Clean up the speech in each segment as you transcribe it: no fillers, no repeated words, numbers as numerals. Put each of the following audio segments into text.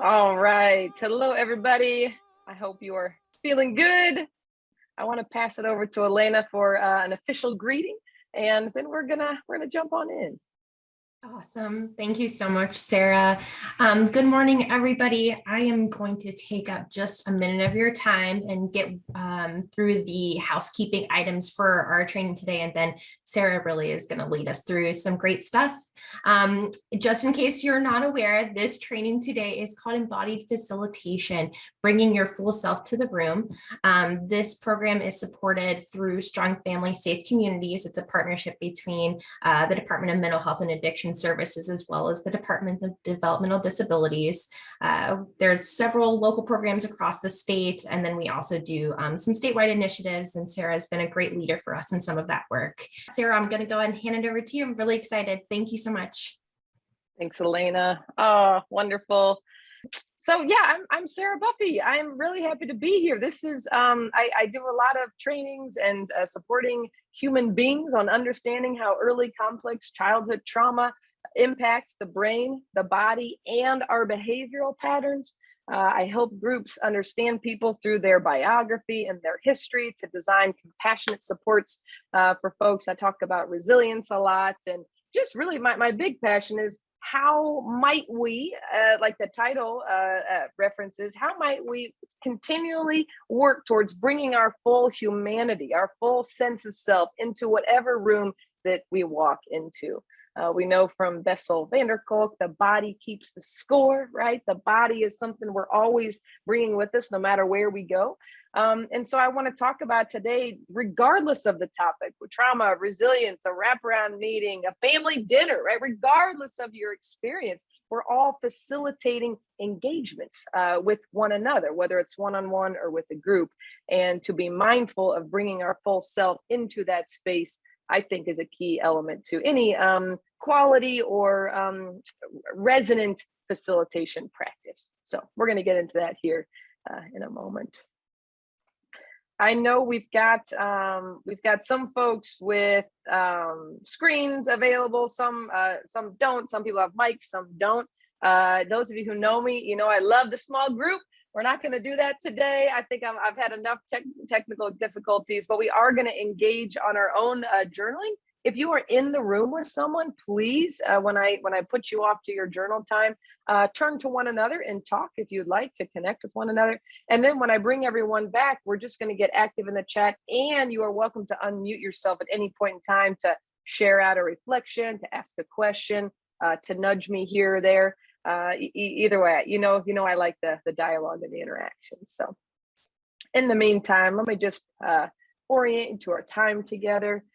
All right. Hello, everybody. I hope you are feeling good. I want to pass it over to Elena for an official greeting, and then we're gonna jump on in. Awesome. Thank you so much, Sarah. Good morning, everybody. I am going to take up just a minute of your time and get through the housekeeping items for our training today. And then Sarah really is going to lead us through some great stuff. Just in case you're not aware, this training today is called Embodied Facilitation, bringing your full self to the room. This program is supported through Strong Family Safe Communities. It's a partnership between the Department of Mental Health and Addiction Services, as well as the Department of Developmental Disabilities. There are several local programs across the state, and then we also do some statewide initiatives, and Sarah has been a great leader for us in some of that work. Sarah, I'm going to go ahead and hand it over to you. I'm really excited. Thank you so much. Thanks, Elena. Oh, wonderful. So yeah, I'm Sarah Buffy. I'm really happy to be here. This is, I do a lot of trainings and supporting human beings on understanding how early complex childhood trauma impacts the brain, the body, and our behavioral patterns. I help groups understand people through their biography and their history to design compassionate supports for folks. I talk about resilience a lot, and just really my big passion is how might we, like the title references, how might we continually work towards bringing our full humanity, our full sense of self into whatever room that we walk into. We know from Bessel van der Kolk, the body keeps the score, right? The body is something we're always bringing with us no matter where we go. And so I want to talk about today, regardless of the topic, trauma, resilience, a wraparound meeting, a family dinner, right? Regardless of your experience, we're all facilitating engagements with one another, whether it's one-on-one or with a group. And to be mindful of bringing our full self into that space, I think is a key element to any quality or resonant facilitation practice. So we're going to get into that here in a moment. I know we've got some folks with screens available. Some don't. Some people have mics. Some don't. Those of you who know me, you know I love the small group. We're not going to do that today. I think I've had enough technical difficulties, but we are going to engage on our own journaling. If you are in the room with someone, please, when I put you off to your journal time, turn to one another and talk if you'd like to connect with one another. And then when I bring everyone back, we're just going to get active in the chat, and you are welcome to unmute yourself at any point in time to share out a reflection, to ask a question, to nudge me here or there. Either way, you know, I like the dialogue and the interaction. So in the meantime, let me just orient into our time together.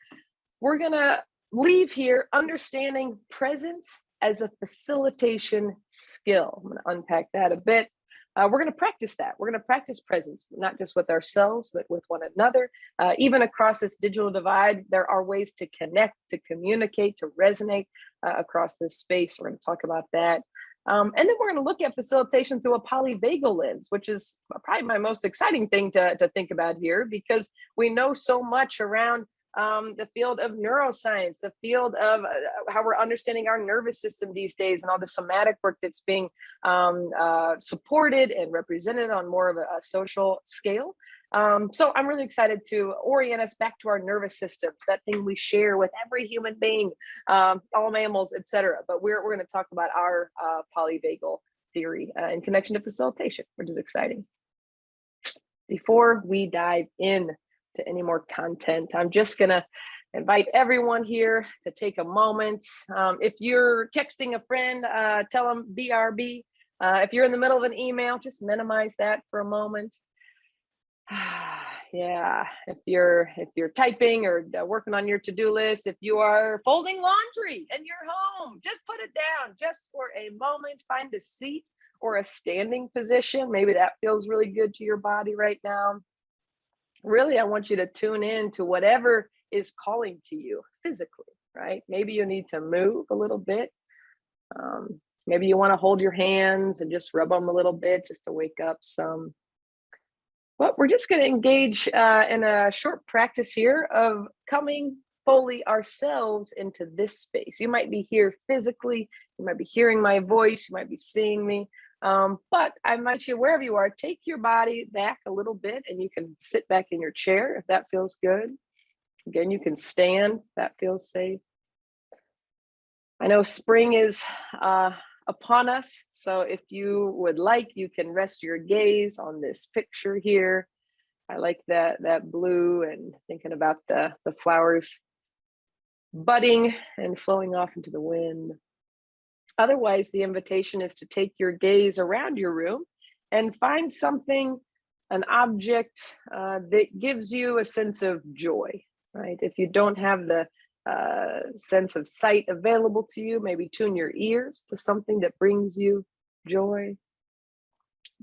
We're gonna leave here understanding presence as a facilitation skill. I'm gonna unpack that a bit. We're gonna practice that. We're gonna practice presence, not just with ourselves, but with one another. Even across this digital divide, there are ways to connect, to communicate, to resonate across this space. We're gonna talk about that. And then we're going to look at facilitation through a polyvagal lens, which is probably my most exciting thing to think about here, because we know so much around the field of neuroscience, the field of how we're understanding our nervous system these days, and all the somatic work that's being supported and represented on more of a social scale. So I'm really excited to orient us back to our nervous systems, that thing we share with every human being, all mammals, etc. But we're going to talk about our polyvagal theory in connection to facilitation, which is exciting. Before we dive in to any more content, I'm just going to invite everyone here to take a moment. If you're texting a friend, tell them BRB. If you're in the middle of an email, just minimize that for a moment. Yeah, if you're typing or working on your to-do list, if you are folding laundry in your home, just put it down just for a moment. Find a seat or a standing position. Maybe that feels really good to your body right now. Really, I want you to tune in to whatever is calling to you physically, right? Maybe you need to move a little bit. Maybe you want to hold your hands and just rub them a little bit just to wake up some. But we're just going to engage in a short practice here of coming fully ourselves into this space. You might be here physically, you might be hearing my voice, you might be seeing me, But I invite you, wherever you are, take your body back a little bit, and you can sit back in your chair if that feels good. Again, you can stand if that feels safe. I know spring is upon us, so if you would like, you can rest your gaze on this picture here. I like that blue, and thinking about the flowers budding and flowing off into the wind. Otherwise, the invitation is to take your gaze around your room and find something, an object that gives you a sense of joy, right? If you don't have the sense of sight available to you, maybe tune your ears to something that brings you joy.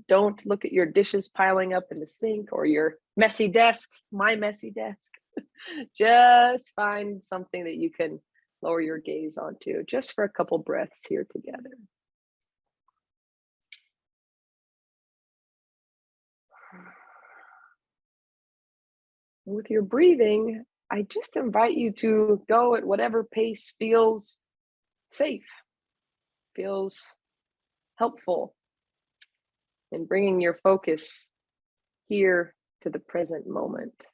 Don't look at your dishes piling up in the sink or your messy desk, my messy desk. Just find something that you can lower your gaze onto, just for a couple breaths here together. With your breathing, I just invite you to go at whatever pace feels safe, feels helpful in bringing your focus here to the present moment.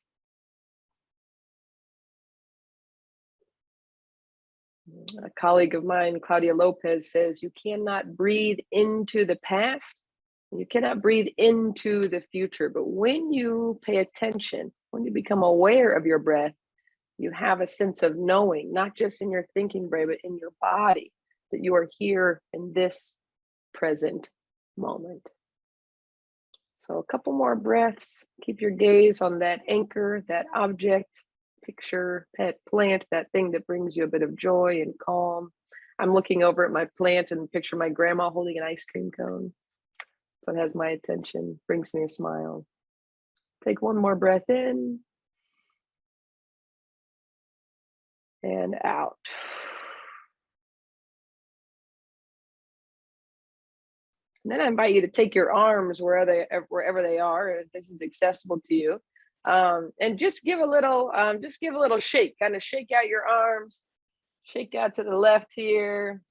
A colleague of mine, Claudia Lopez, says you cannot breathe into the past, you cannot breathe into the future, but when you pay attention, when you become aware of your breath, you have a sense of knowing, not just in your thinking brain, but in your body, that you are here in this present moment. So a couple more breaths. Keep your gaze on that anchor, that object, picture, pet, plant, that thing that brings you a bit of joy and calm. I'm looking over at my plant and picture my grandma holding an ice cream cone. So it has my attention, brings me a smile. Take one more breath in and out. And then I invite you to take your arms wherever they are, if this is accessible to you, and just give a little shake. Kind of shake out your arms, shake out to the left here,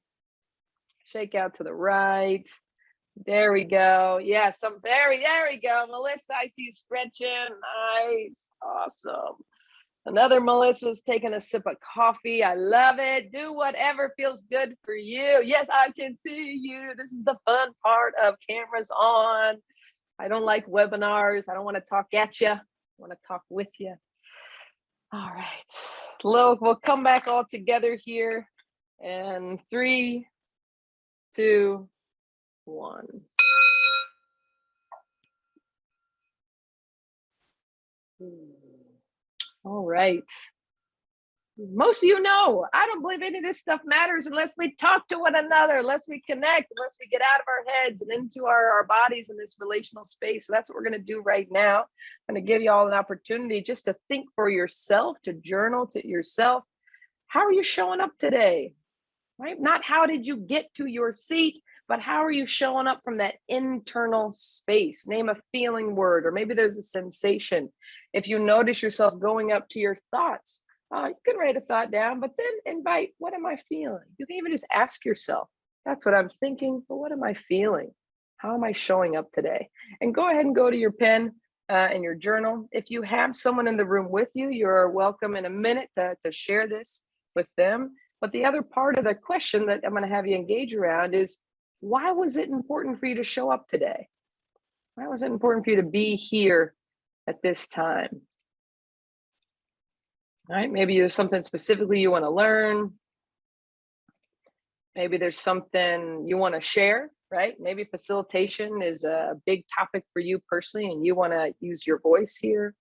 shake out to the right. There we go. Yeah, there we go. Melissa, I see you stretching. Nice, awesome. Another Melissa's taking a sip of coffee. I love it. Do whatever feels good for you. Yes, I can see you. This is the fun part of cameras on. I don't like webinars. I don't want to talk at you. I want to talk with you. All right. We'll come back all together here. And 3, 2, 1. All right. Most of you know, I don't believe any of this stuff matters unless we talk to one another, unless we connect, unless we get out of our heads and into our bodies in this relational space. So that's what we're going to do right now. I'm going to give you all an opportunity just to think for yourself, to journal to yourself. How are you showing up today? Right? Not how did you get to your seat, but how are you showing up from that internal space? Name a feeling word, or maybe there's a sensation. If you notice yourself going up to your thoughts, you can write a thought down, but then invite, what am I feeling? You can even just ask yourself, that's what I'm thinking, but what am I feeling? How am I showing up today? And go ahead and go to your pen and your journal. If you have someone in the room with you, you're welcome in a minute to share this with them. But the other part of the question that I'm going to have you engage around is, why was it important for you to show up today? Why was it important for you to be here at this time? All right, maybe there's something specifically you want to learn. Maybe there's something you want to share, right? Maybe facilitation is a big topic for you personally and you want to use your voice here.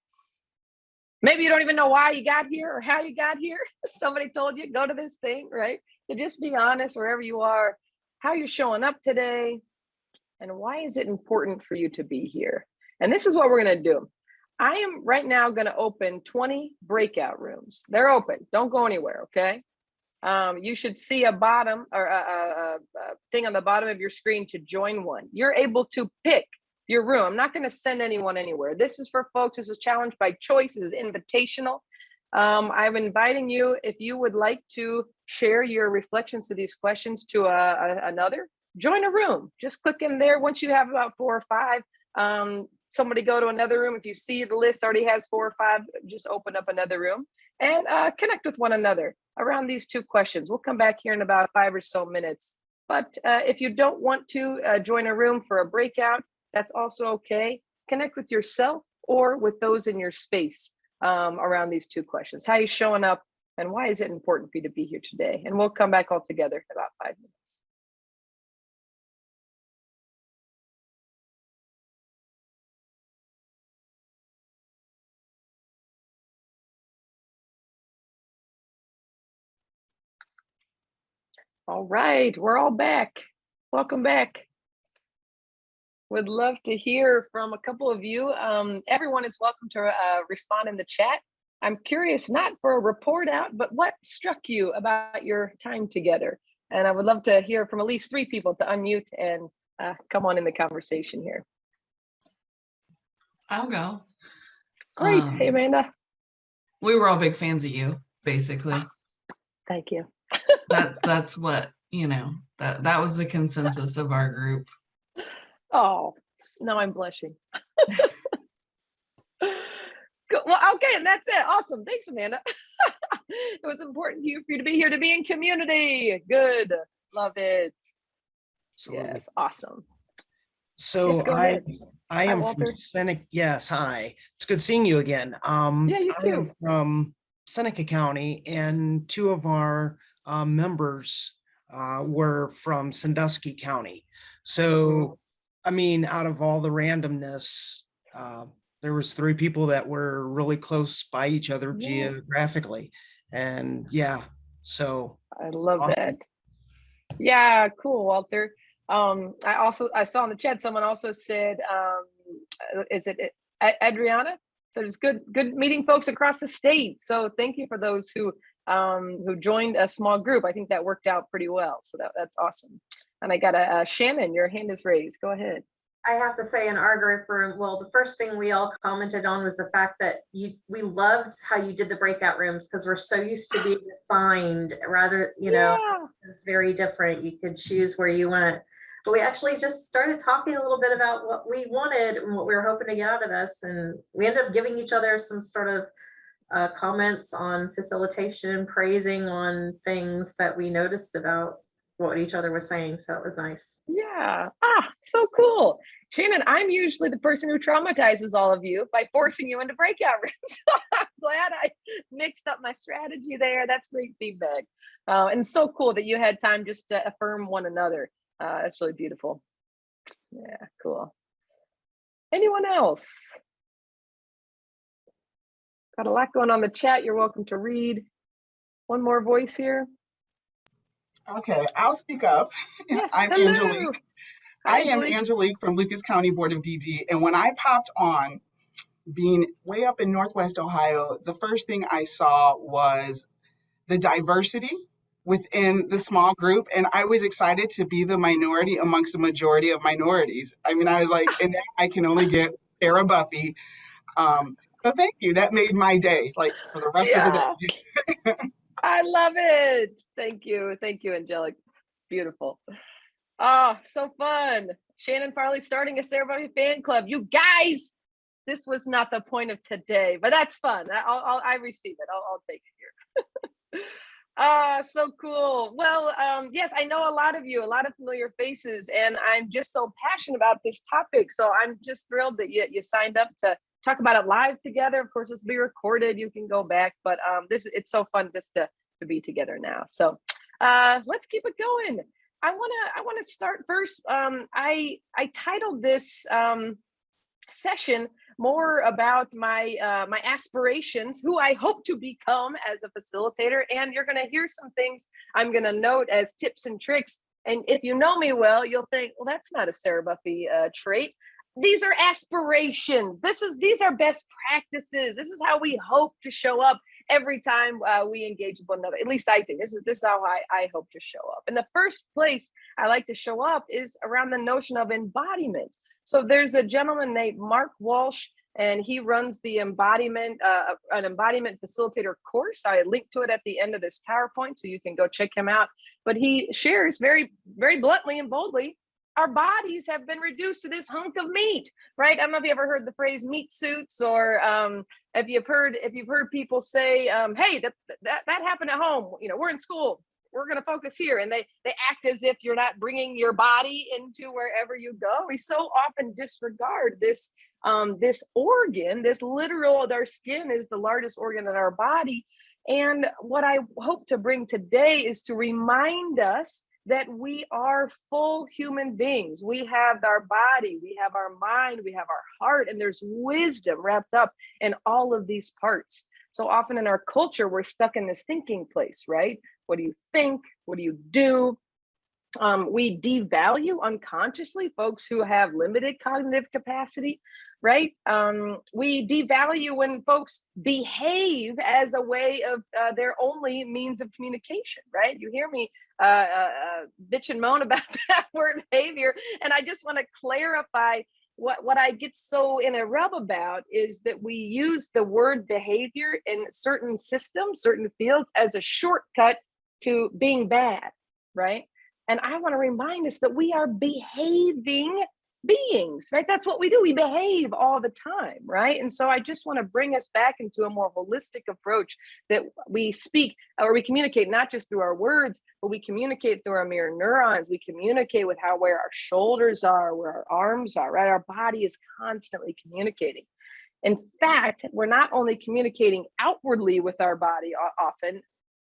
Maybe you don't even know why you got here or how you got here. Somebody told you, go to this thing, right? So just be honest wherever you are, how you're showing up today, and why is it important for you to be here? And this is what we're going to do. I am right now going to open 20 breakout rooms. They're open. Don't go anywhere, okay? You should see a bottom or a thing on the bottom of your screen to join one. You're able to pick your room. I'm not going to send anyone anywhere. This is for folks. This is challenge by choice. This is invitational. I'm inviting you, if you would like to share your reflections to these questions to another, join a room. Just click in there. Once you have about 4 or 5, somebody go to another room. If you see the list already has 4 or 5, just open up another room and connect with one another around these 2 questions. We'll come back here in about 5 or so minutes. But if you don't want to join a room for a breakout, that's also okay. Connect with yourself or with those in your space around these 2 questions. How are you showing up and why is it important for you to be here today? And we'll come back all together in about 5 minutes. All right, we're all back. Welcome back. Would love to hear from a couple of you. Everyone is welcome to respond in the chat. I'm curious, not for a report out, but what struck you about your time together? And I would love to hear from at least 3 people to unmute and come on in the conversation here. I'll go. Great. Hey, Amanda. We were all big fans of you, basically. Thank you. That's what, that was the consensus of our group. Oh, now I'm blushing. Well, okay, and that's it. Awesome. Thanks, Amanda. It was important for you to be here, to be in community. Good. Love it. Absolutely. Yes, awesome. So yes, go ahead. I am Walter. from Seneca. Yes, hi. It's good seeing you again. Yeah, you too. I am from Seneca County, and 2 of our members were from Sandusky County. So, I mean, out of all the randomness, there was 3 people that were really close by each other geographically. And yeah, so. I love that. Yeah, cool, Walter. I saw in the chat, someone also said, is it Adriana? So it's good meeting folks across the state. So thank you for those who joined a small group. I think that worked out pretty well. So that's awesome. And I got a Shannon, your hand is raised. Go ahead. I have to say, in our group room, well, the first thing we all commented on was the fact that we loved how you did the breakout rooms, because we're so used to being assigned rather, it's very different. You could choose where you went. But we actually just started talking a little bit about what we wanted and what we were hoping to get out of this. And we ended up giving each other some sort of comments on facilitation, praising on things that we noticed about what each other was saying. So it was nice. Yeah. So cool. Shannon, I'm usually the person who traumatizes all of you by forcing you into breakout rooms. I'm glad I mixed up my strategy there. That's great feedback. And so cool that you had time just to affirm one another. That's really beautiful. Yeah, cool. Anyone else? Got a lot going on in the chat. You're welcome to read. One more voice here. Okay, I'll speak up. Yes, I'm hello. Angelique. Hi, I am Angelique from Lucas County Board of DD. And when I popped on, being way up in Northwest Ohio, the first thing I saw was the diversity within the small group. And I was excited to be the minority amongst the majority of minorities. I mean, I was like, and now I can only get Sarah Buffy. But thank you. That made my day, like for the rest of the day. I love it. Thank you. Thank you, Angelic. Beautiful. Oh, so fun. Shannon Farley starting a Sarah Buffy fan club. You guys, this was not the point of today, but that's fun. I receive it. I'll take it here. So cool. Well, yes, I know a lot of you, a lot of familiar faces, and I'm just so passionate about this topic. So I'm just thrilled that you signed up to talk about it live together. Of course, this will be recorded. You can go back, but it's so fun just to be together now. So let's keep it going. I want to start first. I titled this session more about my my aspirations, who I hope to become as a facilitator, and you're going to hear some things I'm going to note as tips and tricks. And if you know me well, you'll think, well, that's not a Sarah Buffy trait. These are aspirations. These are best practices. This is how we hope to show up every time we engage with one another. At least I think this is how I hope to show up. And the first place I like to show up is around the notion of embodiment. So there's a gentleman named Mark Walsh, and he runs the an embodiment facilitator course. I linked to it at the end of this PowerPoint, so you can go check him out. But he shares very, very bluntly and boldly, our bodies have been reduced to this hunk of meat, right? I don't know if you ever heard the phrase meat suits, or if you've heard people say, hey, that happened at home. You know, we're in school, we're going to focus here, and they act as if you're not bringing your body into wherever you go. We so often disregard this this organ, this literal, our skin is the largest organ in our body. And what I hope to bring today is to remind us that we are full human beings. We have our body, we have our mind, we have our heart, and there's wisdom wrapped up in all of these parts. So often in our culture, we're stuck in this thinking place, right? What do you think? What do you do? We devalue unconsciously folks who have limited cognitive capacity, right? We devalue when folks behave as a way of their only means of communication, right? You hear me bitch and moan about that word behavior, and I just want to clarify what I get so in a rub about is that we use the word behavior in certain systems, certain fields as a shortcut to being bad, right? And I want to remind us that we are behaving beings, right? That's what we do. We behave all the time, right? And so I just want to bring us back into a more holistic approach that we speak or we communicate not just through our words, but we communicate through our mirror neurons. We communicate with where our shoulders are, where our arms are, right? Our body is constantly communicating. In fact, we're not only communicating outwardly with our body often,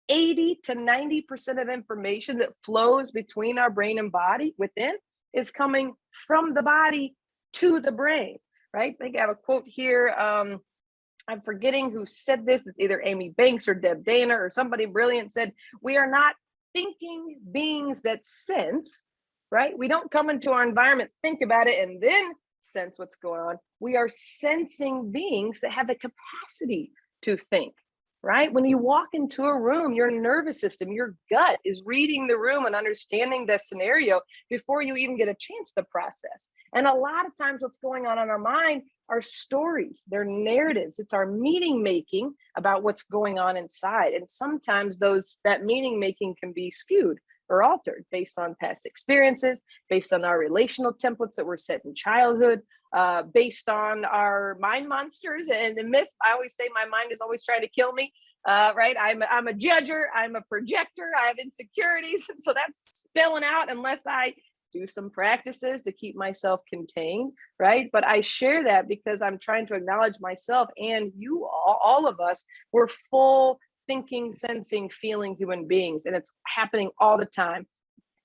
80 to 90% of information that flows between our brain and body within is coming from the body to the brain, right? I think I have a quote here. I'm forgetting who said this. It's either Amy Banks or Deb Dana or somebody brilliant said, we are not thinking beings that sense, right? We don't come into our environment, think about it, and then sense what's going on. We are sensing beings that have the capacity to think. Right? When you walk into a room, your nervous system, your gut is reading the room and understanding the scenario before you even get a chance to process. And a lot of times what's going on in our mind are stories, they're narratives. It's our meaning making about what's going on inside. And sometimes that meaning making can be skewed or altered based on past experiences, based on our relational templates that were set in childhood, based on our mind monsters and the myths. I always say my mind is always trying to kill me, right? I'm a judger, I'm a projector, I have insecurities. So that's spilling out unless I do some practices to keep myself contained, right? But I share that because I'm trying to acknowledge myself and you all of us, we're full thinking, sensing, feeling human beings. And it's happening all the time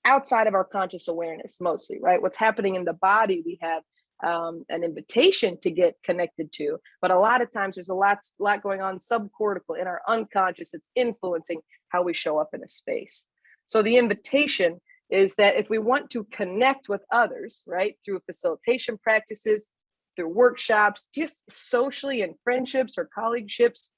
outside of our conscious awareness, mostly, right? What's happening in the body, we have an invitation to get connected to, but a lot of times there's a lot going on subcortical in our unconscious. It's influencing how we show up in a space. So the invitation is that if we want to connect with others, right, through facilitation practices, through workshops, just socially in friendships or colleagueships,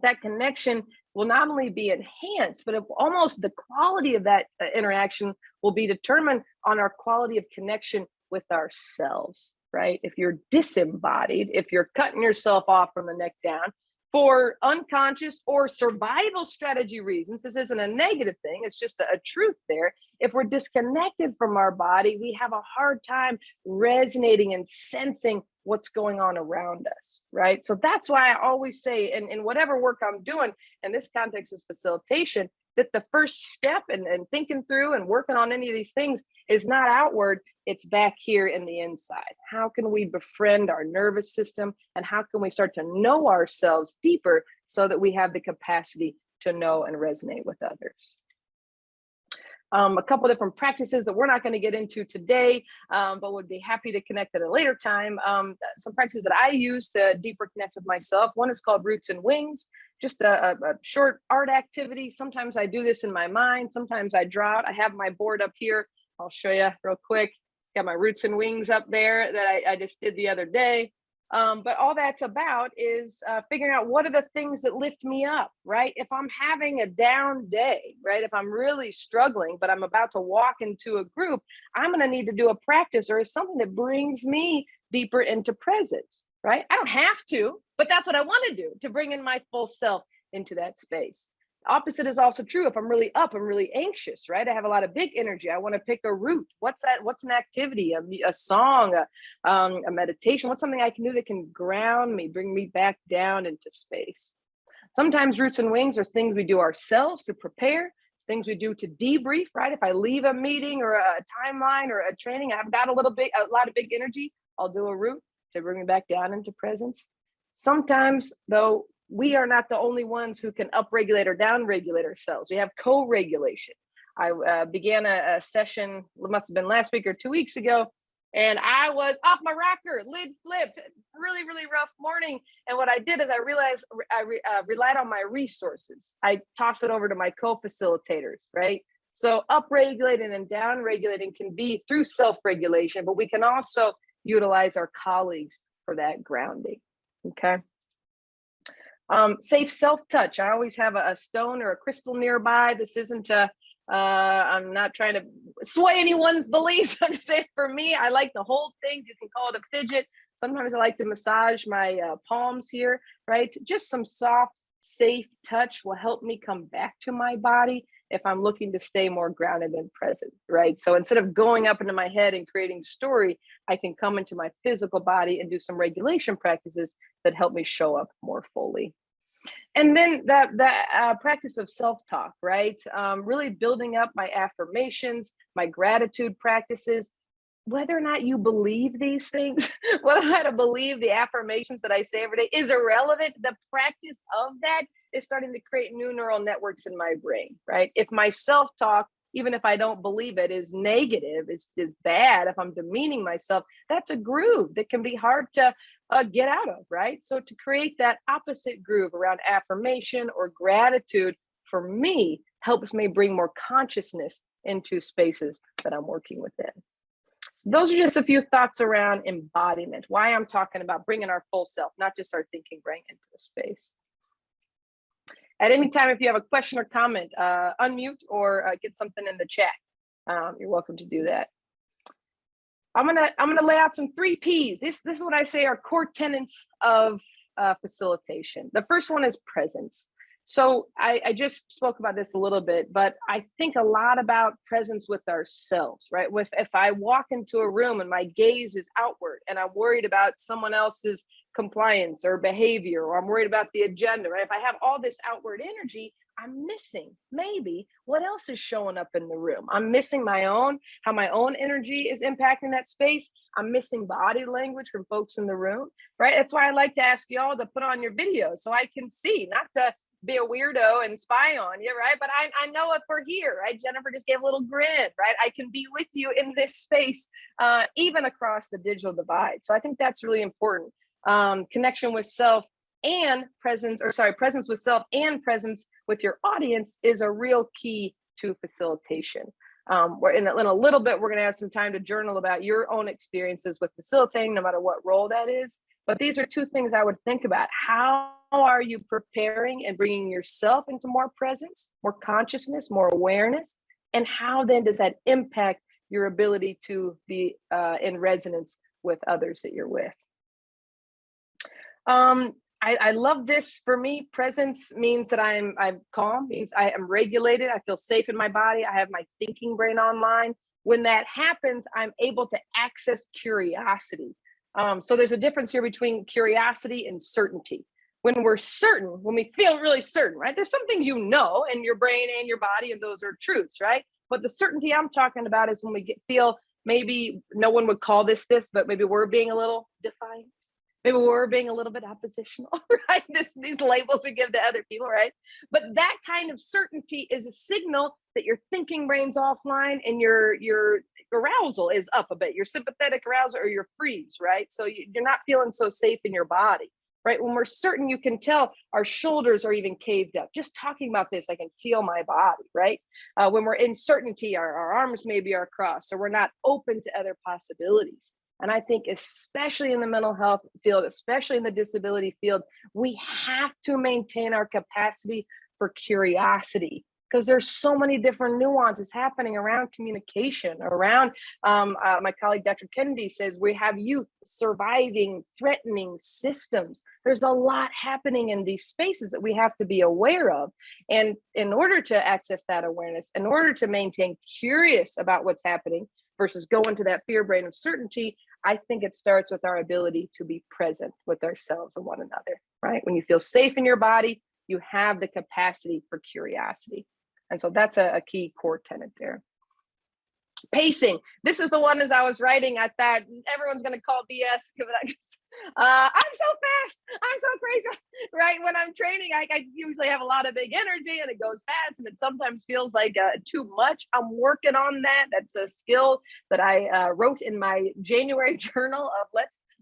that connection will not only be enhanced, but almost the quality of that interaction will be determined on our quality of connection with ourselves, right? If you're disembodied, if you're cutting yourself off from the neck down for unconscious or survival strategy reasons, this isn't a negative thing, it's just a truth there. If we're disconnected from our body, we have a hard time resonating and sensing what's going on around us, right? So that's why I always say, in whatever work I'm doing, in this context is facilitation, that the first step in thinking through and working on any of these things is not outward, it's back here in the inside. How can we befriend our nervous system, and how can we start to know ourselves deeper so that we have the capacity to know and resonate with others? A couple different practices that we're not going to get into today, but would be happy to connect at a later time. Some practices that I use to deeper connect with myself. One is called Roots and Wings, just a short art activity. Sometimes I do this in my mind. Sometimes I draw it. I have my board up here. I'll show you real quick. Got my Roots and Wings up there that I just did the other day. But all that's about is figuring out what are the things that lift me up, right? If I'm having a down day, right? If I'm really struggling, but I'm about to walk into a group, I'm going to need to do a practice or something that brings me deeper into presence, right? I don't have to, but that's what I want to do, to bring in my full self into that space. Opposite is also true. If I'm really up, I'm really anxious, right? I have a lot of big energy. I want to pick a route. What's that? What's an activity, a song, a meditation? What's something I can do that can ground me, bring me back down into space? Sometimes roots and wings are things we do ourselves to prepare. It's things we do to debrief, right? If I leave a meeting or a timeline or a training, I've got a lot of big energy, I'll do a route to bring me back down into presence. Sometimes, though, we are not the only ones who can upregulate or downregulate ourselves. We have co-regulation. I began a session, it must have been last week or 2 weeks ago, and I was off my rocker, lid flipped, really, really rough morning. And what I did is I realized I relied on my resources. I tossed it over to my co-facilitators, right? So upregulating and downregulating can be through self-regulation, but we can also utilize our colleagues for that grounding, okay? Safe self-touch. I always have a stone or a crystal nearby. This isn't I'm not trying to sway anyone's beliefs. I'm just saying, for me, I like the whole thing. You can call it a fidget. Sometimes I like to massage my palms here, right? Just some soft, safe touch will help me come back to my body if I'm looking to stay more grounded and present, right? So instead of going up into my head and creating story, I can come into my physical body and do some regulation practices that help me show up more fully. And then that practice of self-talk, right? Really building up my affirmations, my gratitude practices, whether or not you believe these things, whether or not I believe the affirmations that I say every day is irrelevant. The practice of that is starting to create new neural networks in my brain, right? If my self-talk, even if I don't believe it, is negative, is bad, if I'm demeaning myself, that's a groove that can be hard to get out of, right? So to create that opposite groove around affirmation or gratitude, for me, helps me bring more consciousness into spaces that I'm working within. So those are just a few thoughts around embodiment, why I'm talking about bringing our full self, not just our thinking brain, into the space. At any time, if you have a question or comment, unmute or get something in the chat. You're welcome to do that. I'm gonna lay out some 3 Ps. This is what I say are core tenets of facilitation. The first one is presence. So I just spoke about this a little bit, but I think a lot about presence with ourselves, right? If I walk into a room and my gaze is outward and I'm worried about someone else's compliance or behavior, or I'm worried about the agenda, right? If I have all this outward energy, I'm missing maybe what else is showing up in the room. I'm missing how my own energy is impacting that space. I'm missing body language from folks in the room, right? That's why I like to ask y'all to put on your video so I can see, not to be a weirdo and spy on you, right? But I know if we're here, right? Jennifer just gave a little grin, right? I can be with you in this space, even across the digital divide. So I think that's really important. Connection with self and presence with self and presence with your audience is a real key to facilitation. We're in a little bit, we're going to have some time to journal about your own experiences with facilitating, no matter what role that is. But these are 2 things I would think about. How are you preparing and bringing yourself into more presence, more consciousness, more awareness? And how then does that impact your ability to be in resonance with others that you're with? I love this. For me, presence means that I'm calm, means I am regulated. I feel safe in my body. I have my thinking brain online. When that happens, I'm able to access curiosity. So there's a difference here between curiosity and certainty. When we're certain, when we feel really certain, right? There's some things you know in your brain and your body, and those are truths, right? But the certainty I'm talking about is when we feel, maybe no one would call this, but maybe we're being a little defiant. Maybe we're being a little bit oppositional, right? These labels we give to other people, right? But that kind of certainty is a signal that your thinking brain's offline and your arousal is up a bit, your sympathetic arousal or your freeze, right? So you're not feeling so safe in your body, right? When we're certain, you can tell our shoulders are even caved up. Just talking about this, I can feel my body, right? When we're in certainty, our arms maybe are crossed, or we're not open to other possibilities. And I think especially in the mental health field, especially in the disability field, we have to maintain our capacity for curiosity, because there's so many different nuances happening around communication, around, my colleague, Dr. Kennedy says, we have youth surviving threatening systems. There's a lot happening in these spaces that we have to be aware of. And in order to access that awareness, in order to maintain curious about what's happening versus go into that fear brain of certainty, I think it starts with our ability to be present with ourselves and one another, right? When you feel safe in your body, you have the capacity for curiosity. And so that's a key core tenet there. Pacing. This is the one as I was writing, I thought everyone's going to call BS. I'm so fast. I'm so crazy. Right? When I'm training, I usually have a lot of big energy and it goes fast and it sometimes feels like too much. I'm working on that. That's a skill that I wrote in my January journal of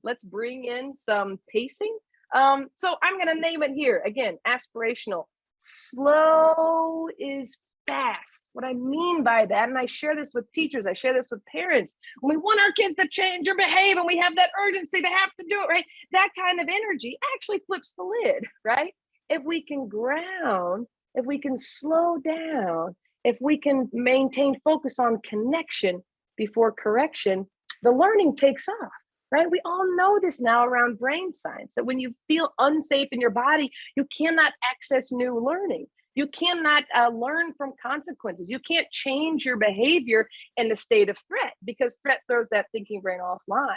let's bring in some pacing. So I'm going to name it here. Again, aspirational. Slow is fast. What I mean by that, and I share this with teachers, I share this with parents, when we want our kids to change or behave and we have that urgency to have to do it, right? That kind of energy actually flips the lid, right? If we can ground, if we can slow down, if we can maintain focus on connection before correction, the learning takes off. Right? We all know this now around brain science, that when you feel unsafe in your body, you cannot access new learning. You cannot learn from consequences. You can't change your behavior in the state of threat because threat throws that thinking brain offline.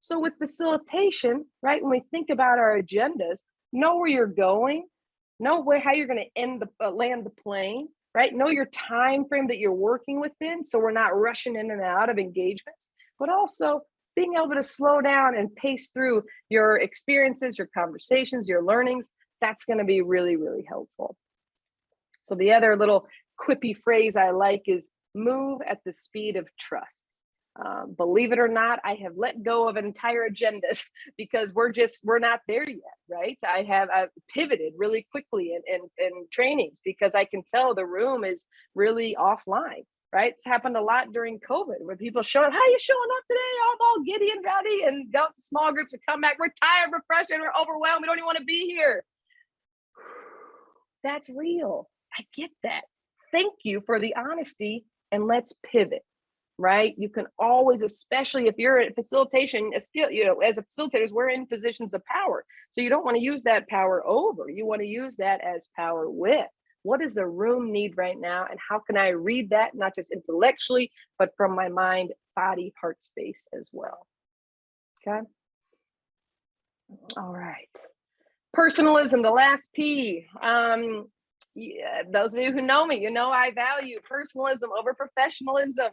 So with facilitation, right, when we think about our agendas, know where you're going, know how you're going to land the plane, right? Know your time frame that you're working within, so we're not rushing in and out of engagements, but also being able to slow down and pace through your experiences, your conversations, your learnings. That's going to be really, really helpful. So the other little quippy phrase I like is move at the speed of trust. Believe it or not, I have let go of entire agendas because we're not there yet, right? I've pivoted really quickly in trainings because I can tell the room is really offline. Right? It's happened a lot during COVID where people show up, how are you showing up today? I'm all giddy and ready and go to small groups and come back. We're tired, we're frustrated, we're overwhelmed. We don't even want to be here. That's real. I get that. Thank you for the honesty and let's pivot, right? You can always, especially if you're at facilitation, a skill, as a facilitators, we're in positions of power. So you don't want to use that power over. You want to use that as power with. What does the room need right now? And how can I read that, not just intellectually, but from my mind, body, heart space as well? Okay. All right. Personalism, the last P. Yeah, those of you who know me, you know I value personalism over professionalism.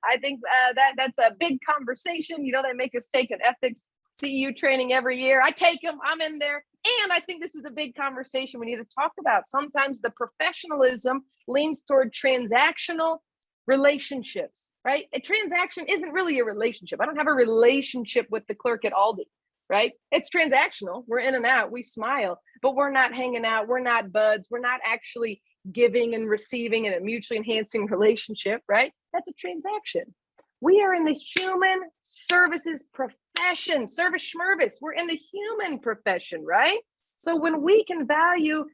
I think that's a big conversation. They make us take an ethics CEU training every year. I take them, I'm in there. And I think this is a big conversation we need to talk about. Sometimes the professionalism leans toward transactional relationships, right? A transaction isn't really a relationship. I don't have a relationship with the clerk at Aldi, right? It's transactional. We're in and out, we smile, but we're not hanging out. We're not buds. We're not actually giving and receiving in a mutually enhancing relationship, right? That's a transaction. We are in the human services profession, service schmervis. We're in the human profession, right? So when we can value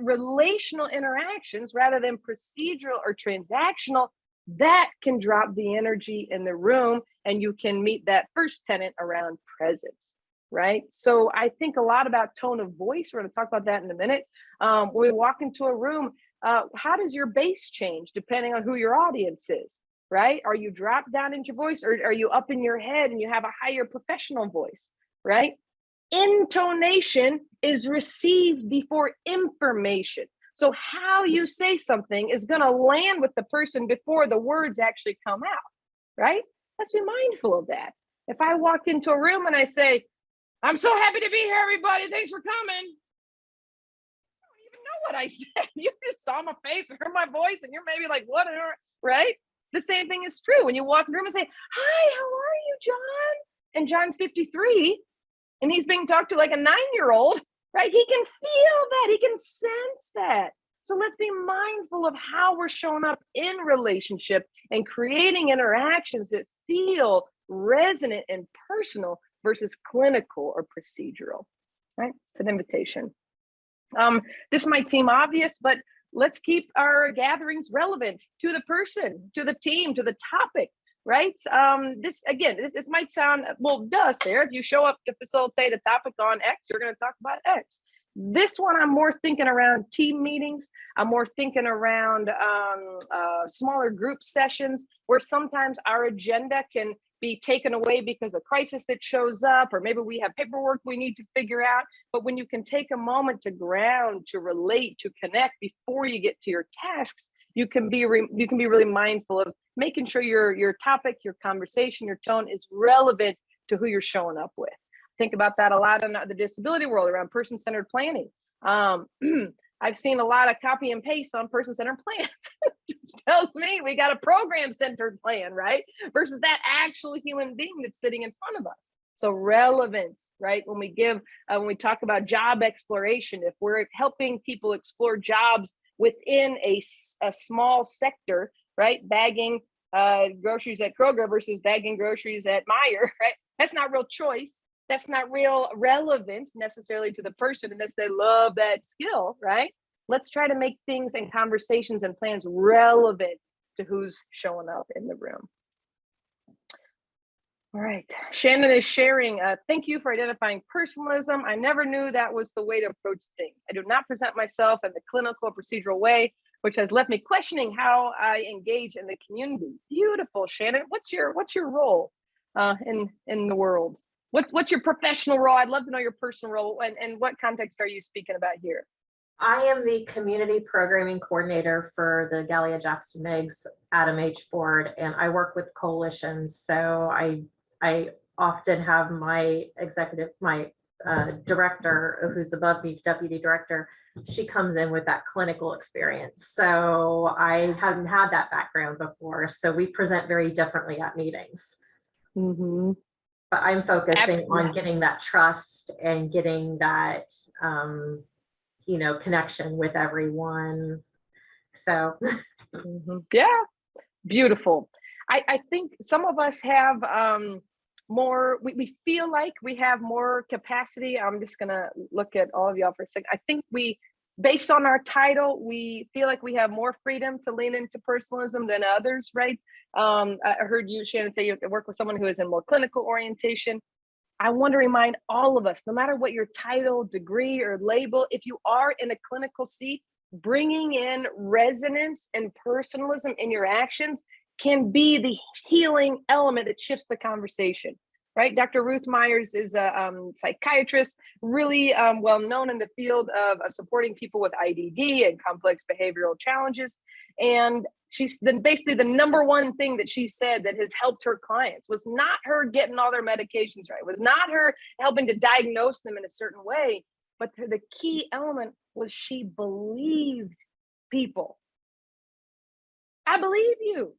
relational interactions rather than procedural or transactional, that can drop the energy in the room and you can meet that first tenet around presence, right? So I think a lot about tone of voice. We're going to talk about that in a minute. When we walk into a room, how does your bass change depending on who your audience is? Right? Are you dropped down into your voice or are you up in your head and you have a higher professional voice, right? Intonation is received before information. So how you say something is going to land with the person before the words actually come out, right? Let's be mindful of that. If I walk into a room and I say, I'm so happy to be here, everybody. Thanks for coming. I don't even know what I said. You just saw my face and heard my voice and you're maybe like, what, right? The same thing is true when you walk in the room and say, hi, how are you, John? And John's 53 and he's being talked to like a 9-year-old, right? He can feel that, he can sense that. So let's be mindful of how we're showing up in relationship and creating interactions that feel resonant and personal versus clinical or procedural, right? It's an invitation. This might seem obvious, but let's keep our gatherings relevant to the person, to the team, to the topic, right? This might sound, well, duh, Sarah, if you show up to facilitate a topic on X, you're going to talk about X. This one, I'm more thinking around team meetings. I'm more thinking around smaller group sessions where sometimes our agenda can be taken away because of crisis that shows up, or maybe we have paperwork we need to figure out. But when you can take a moment to ground, to relate, to connect before you get to your tasks, you can be really mindful of making sure your topic, your conversation, your tone is relevant to who you're showing up with. Think about that a lot in the disability world around person-centered planning. I've seen a lot of copy and paste on person-centered plans. Which tells me we got a program-centered plan, right? Versus that actual human being that's sitting in front of us. So relevance, right? When we talk about job exploration, if we're helping people explore jobs within a small sector, right? Bagging groceries at Kroger versus bagging groceries at Meijer, right? That's not real choice. That's not real relevant necessarily to the person unless they love that skill, right? Let's try to make things and conversations and plans relevant to who's showing up in the room. All right, Shannon is sharing, thank you for identifying personalism. I never knew that was the way to approach things. I do not present myself in the clinical procedural way, which has left me questioning how I engage in the community. Beautiful, Shannon. What's your role in the world? What's your professional role? I'd love to know your personal role, and what context are you speaking about here? I am the community programming coordinator for the Gallia Jackson Meigs Adam H board, and I work with coalitions. So I often have my director, who's above me, deputy director, she comes in with that clinical experience. So I hadn't had that background before. So we present very differently at meetings. Mm-hmm. But I'm focusing on getting that trust and getting that, connection with everyone. So yeah, beautiful. I think some of us have more, we feel like we have more capacity. I'm just gonna look at all of y'all for a second. I think based on our title, we feel like we have more freedom to lean into personalism than others, right? I heard you, Shannon, say you work with someone who is in more clinical orientation. I want to remind all of us, no matter what your title, degree, or label, if you are in a clinical seat, bringing in resonance and personalism in your actions can be the healing element that shifts the conversation, right? Dr. Ruth Myers is a psychiatrist, really well known in the field of supporting people with IDD and complex behavioral challenges. And she's basically the number one thing that she said that has helped her clients was not her getting all their medications right, was not her helping to diagnose them in a certain way, but the key element was she believed people. I believe you.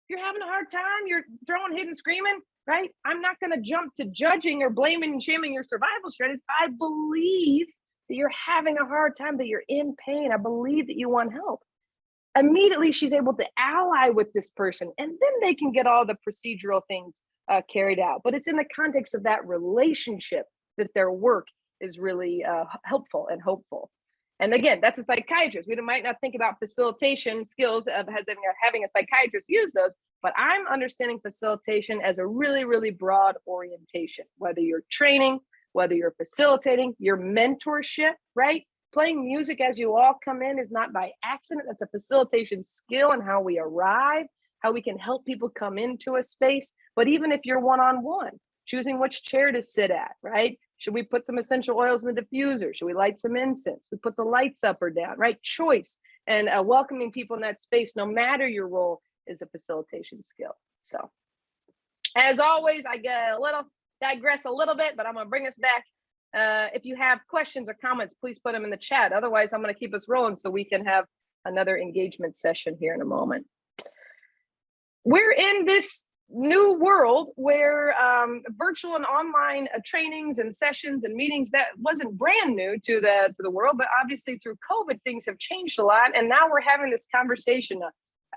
You're having a hard time, you're throwing, hitting, screaming, right? I'm not going to jump to judging or blaming and shaming your survival strategies. I believe that you're having a hard time, that you're in pain. I believe that you want help. Immediately, she's able to ally with this person, and then they can get all the procedural things carried out. But it's in the context of that relationship that their work is really helpful and hopeful. And again, that's a psychiatrist. We might not think about facilitation skills of having a psychiatrist use those, but I'm understanding facilitation as a really, really broad orientation, whether you're training, whether you're facilitating, your mentorship, right? Playing music as you all come in is not by accident. That's a facilitation skill and how we arrive, how we can help people come into a space. But even if you're one-on-one, choosing which chair to sit at, right? Should we put some essential oils in the diffuser? Should we light some incense? We put the lights up or down, right? Choice and welcoming people in that space, no matter your role, is a facilitation skill. So as always, I digress a little bit, but I'm gonna bring us back. If you have questions or comments, please put them in the chat. Otherwise, I'm gonna keep us rolling so we can have another engagement session here in a moment. We're in this new world where virtual and online trainings and sessions and meetings, that wasn't brand new to the world, but obviously through COVID, things have changed a lot. And now we're having this conversation.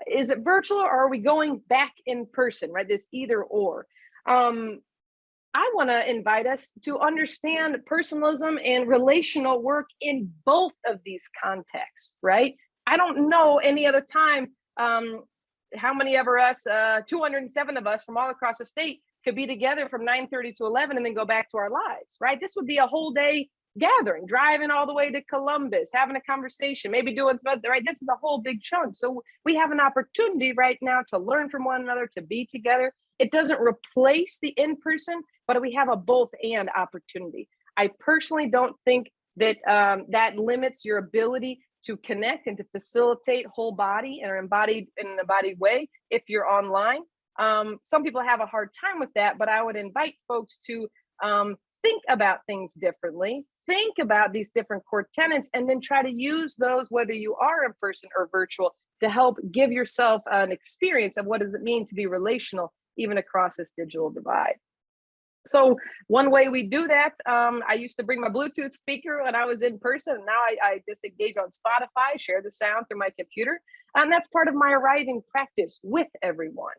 Is it virtual or are we going back in person, right? This either or. I want to invite us to understand personalism and relational work in both of these contexts, right? I don't know any other time how many of us, 207 of us from all across the state could be together from 9:30 to 11 and then go back to our lives, right? This would be a whole day gathering, driving all the way to Columbus, having a conversation, maybe doing some other, right? This is a whole big chunk. So we have an opportunity right now to learn from one another, to be together. It doesn't replace the in-person, but we have a both and opportunity. I personally don't think that that limits your ability to connect and to facilitate whole body and embodied in an embodied way if you're online. Some people have a hard time with that, but I would invite folks to think about things differently, think about these different core tenets, and then try to use those, whether you are in person or virtual, to help give yourself an experience of what does it mean to be relational, even across this digital divide. So one way we do that, I used to bring my Bluetooth speaker when I was in person, and now I just engage on Spotify, share the sound through my computer, and that's part of my arriving practice with everyone.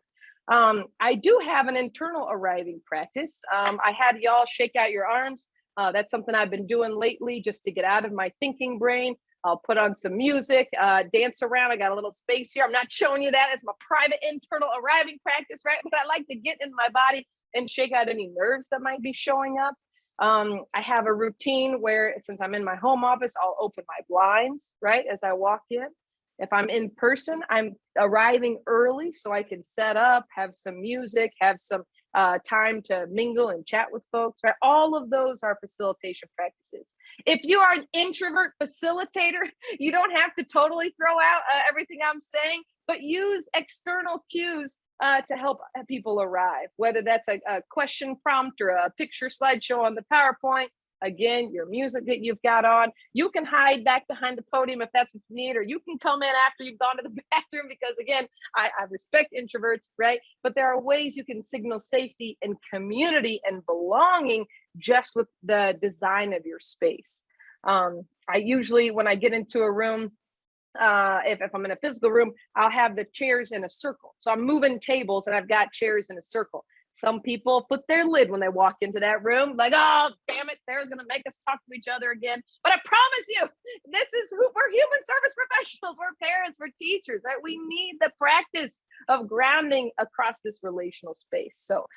I do have an internal arriving practice. I had y'all shake out your arms. That's something I've been doing lately just to get out of my thinking brain. I'll put on some music, dance around. I got a little space here. I'm not showing you that. It's my private internal arriving practice, right? But I like to get in my body and shake out any nerves that might be showing up. I have a routine where, since I'm in my home office, I'll open my blinds, right, as I walk in. If I'm in person, I'm arriving early so I can set up, have some music, have some time to mingle and chat with folks, right? All of those are facilitation practices. If you are an introvert facilitator, you don't have to totally throw out everything I'm saying, but use external cues to help people arrive, whether that's a question prompt or a picture slideshow on the PowerPoint. Again, your music that you've got on, you can hide back behind the podium if that's what you need, or you can come in after you've gone to the bathroom, because again, I respect introverts, right? But there are ways you can signal safety and community and belonging just with the design of your space. I usually, when I get into a room, if I'm in a physical room, I'll have the chairs in a circle. So I'm moving tables and I've got chairs in a circle. Some people put their lid when they walk into that room, like, oh, damn it, Sarah's gonna make us talk to each other again. But I promise you, this is who we're: human service professionals, we're parents, we're teachers, right? We need the practice of grounding across this relational space. So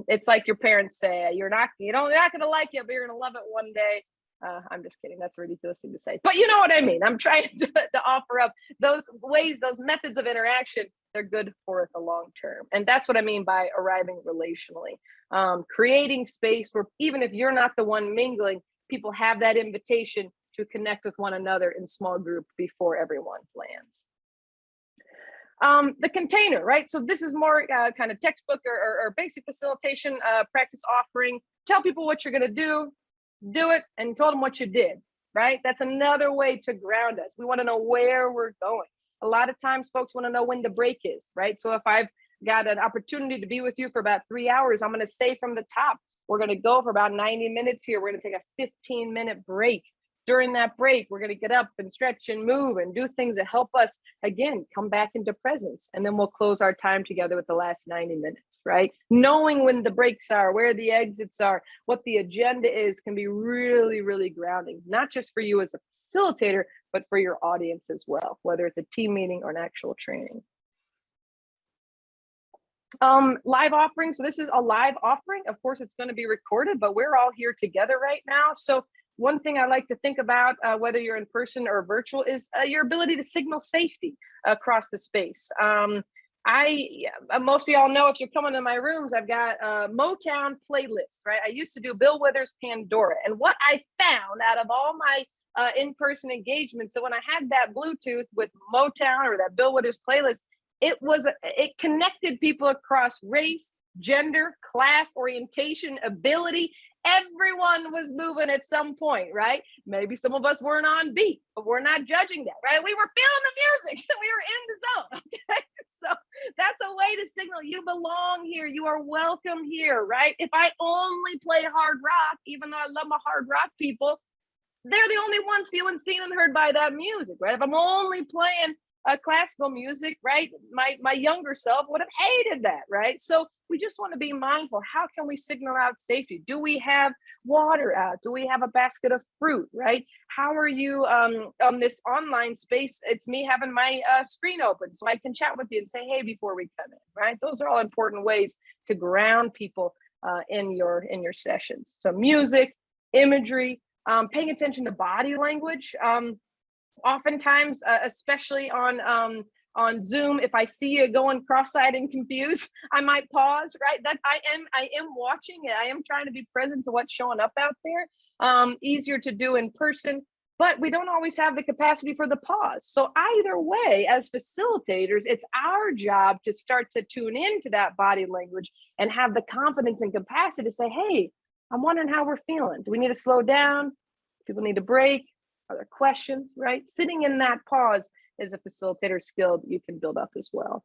it's like your parents say, you're not gonna like it, but you're gonna love it one day. I'm just kidding. That's a ridiculous thing to say, but you know what I mean. I'm trying to offer up those ways, those methods of interaction. They're good for the long term. And that's what I mean by arriving relationally. Creating space where even if you're not the one mingling, people have that invitation to connect with one another in small group before everyone lands. The container, right? So this is more kind of textbook or basic facilitation practice offering. Tell people what you're gonna do it, and told them what you did, right? That's another way to ground us. We want to know where we're going. A lot of times folks want to know when the break is, right? So if I've got an opportunity to be with you for about 3 hours, I'm going to say from the top, we're going to go for about 90 minutes here. We're going to take a 15-minute break. During that break, we're going to get up and stretch and move and do things that help us, again, come back into presence. And then we'll close our time together with the last 90 minutes, right? Knowing when the breaks are, where the exits are, what the agenda is, can be really, really grounding, not just for you as a facilitator, but for your audience as well, whether it's a team meeting or an actual training. Live offering. So this is a live offering. Of course, it's going to be recorded, but we're all here together right now. So one thing I like to think about, whether you're in person or virtual, is your ability to signal safety across the space. Most of y'all know, if you're coming to my rooms, I've got a Motown playlist, right? I used to do Bill Withers' Pandora. And what I found out of all my in-person engagements, so when I had that Bluetooth with Motown or that Bill Withers playlist, it connected people across race, gender, class, orientation, ability. Everyone was moving at some point, right? Maybe some of us weren't on beat, but we're not judging that, right? We were feeling the music. We were in the zone, okay? So that's a way to signal you belong here. You are welcome here, right? If I only play hard rock, even though I love my hard rock people, they're the only ones feeling seen and heard by that music, right? If I'm only playing classical music, right? My younger self would have hated that, right? So we just want to be mindful. How can we signal out safety? Do we have water out? Do we have a basket of fruit, right? How are you on this online space? It's me having my screen open so I can chat with you and say, hey, before we come in, right? Those are all important ways to ground people in your sessions. So music, imagery, paying attention to body language. Oftentimes, especially on Zoom, if I see you going cross-eyed and confused, I might pause, right? That I am watching it. I am trying to be present to what's showing up out there. Easier to do in person, but we don't always have the capacity for the pause. So either way, as facilitators, it's our job to start to tune into that body language and have the confidence and capacity to say, hey, I'm wondering how we're feeling. Do we need to slow down? People need to break? Are there questions, right? Sitting in that pause is a facilitator skill that you can build up as well.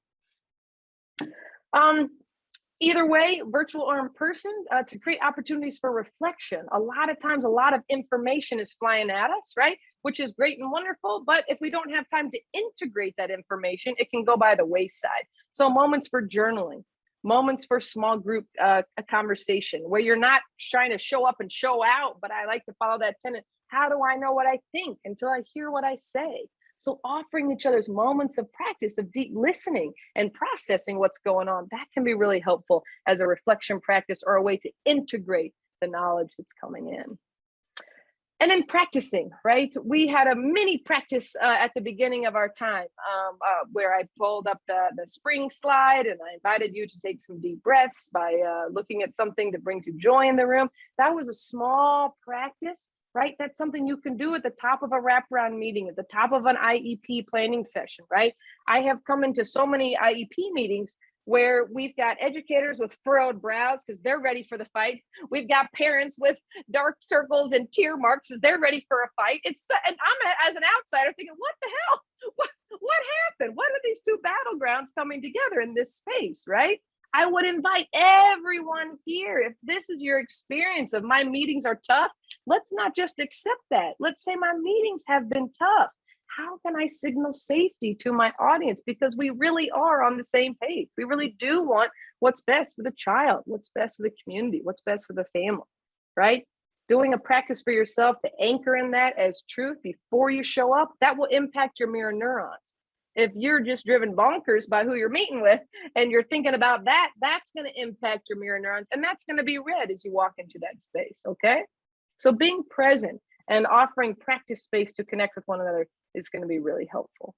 Either way, virtual or in person, to create opportunities for reflection. A lot of times, a lot of information is flying at us, right? Which is great and wonderful, but if we don't have time to integrate that information, it can go by the wayside. So moments for journaling, moments for small group a conversation where you're not trying to show up and show out, but I like to follow that tenet. How do I know what I think until I hear what I say? So offering each other's moments of practice of deep listening and processing what's going on, that can be really helpful as a reflection practice or a way to integrate the knowledge that's coming in. And then practicing, right? We had a mini practice at the beginning of our time where I pulled up the spring slide and I invited you to take some deep breaths by looking at something that brings you joy in the room. That was a small practice, right? That's something you can do at the top of a wraparound meeting, at the top of an IEP planning session, right? I have come into so many IEP meetings where we've got educators with furrowed brows because they're ready for the fight. We've got parents with dark circles and tear marks as they're ready for a fight. And I'm as an outsider thinking, what the hell? What happened? What are these two battlegrounds coming together in this space, right? I would invite everyone here, if this is your experience of my meetings are tough, let's not just accept that. Let's say my meetings have been tough. How can I signal safety to my audience? Because we really are on the same page. We really do want what's best for the child, what's best for the community, what's best for the family, right? Doing a practice for yourself to anchor in that as truth before you show up, that will impact your mirror neurons. If you're just driven bonkers by who you're meeting with and you're thinking about that, that's going to impact your mirror neurons and that's going to be red as you walk into that space, okay? So being present and offering practice space to connect with one another is going to be really helpful.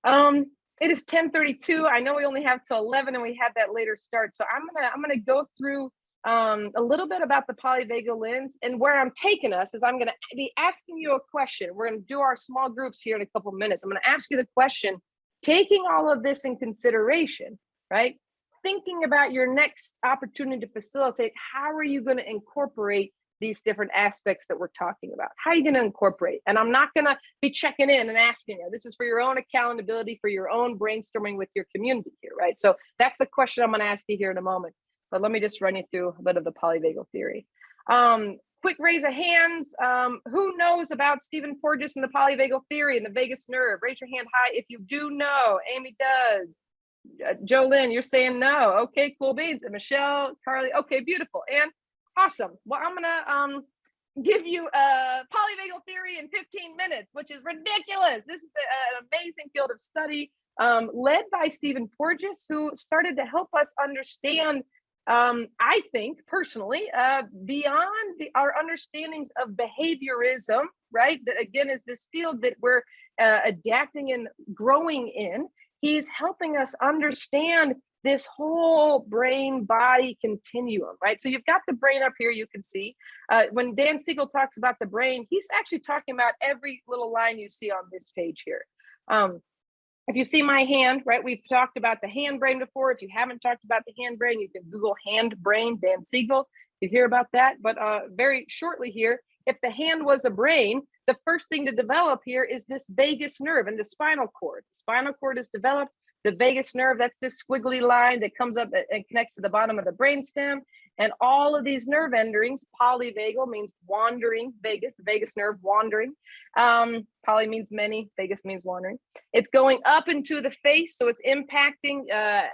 It is 10:32. I know we only have till 11 and we had that later start. So I'm gonna go through a little bit about the polyvagal lens, and where I'm taking us is I'm going to be asking you a question. We're going to do our small groups here in a couple minutes. I'm going to ask you the question, taking all of this in consideration, right? Thinking about your next opportunity to facilitate, how are you going to incorporate these different aspects that we're talking about? How are you going to incorporate? And I'm not going to be checking in and asking you. This is for your own accountability, for your own brainstorming with your community here, right? So that's the question I'm going to ask you here in a moment. But let me just run you through a bit of the polyvagal theory. Quick raise of hands. Who knows about Stephen Porges and the polyvagal theory and the vagus nerve? Raise your hand high if you do know. Amy does. Jolynn, you're saying no. Okay, cool beans. And Michelle, Carly, okay, beautiful. And awesome. Well, I'm gonna give you a polyvagal theory in 15 minutes, which is ridiculous. This is an amazing field of study led by Stephen Porges, who started to help us understand I think personally, beyond our understandings of behaviorism, right? That again is this field that we're adapting and growing in. He's helping us understand this whole brain body continuum, right? So you've got the brain up here, you can see. When Dan Siegel talks about the brain, he's actually talking about every little line you see on this page here. If you see my hand, right, we've talked about the hand brain before. If you haven't talked about the hand brain, you can Google hand brain, Dan Siegel. You hear about that. But very shortly here, if the hand was a brain, the first thing to develop here is this vagus nerve and the spinal cord. The spinal cord is developed. The vagus nerve, that's this squiggly line that comes up and connects to the bottom of the brainstem. And all of these nerve endings, polyvagal means wandering vagus, the vagus nerve wandering. Poly means many, vagus means wandering. It's going up into the face, so it's impacting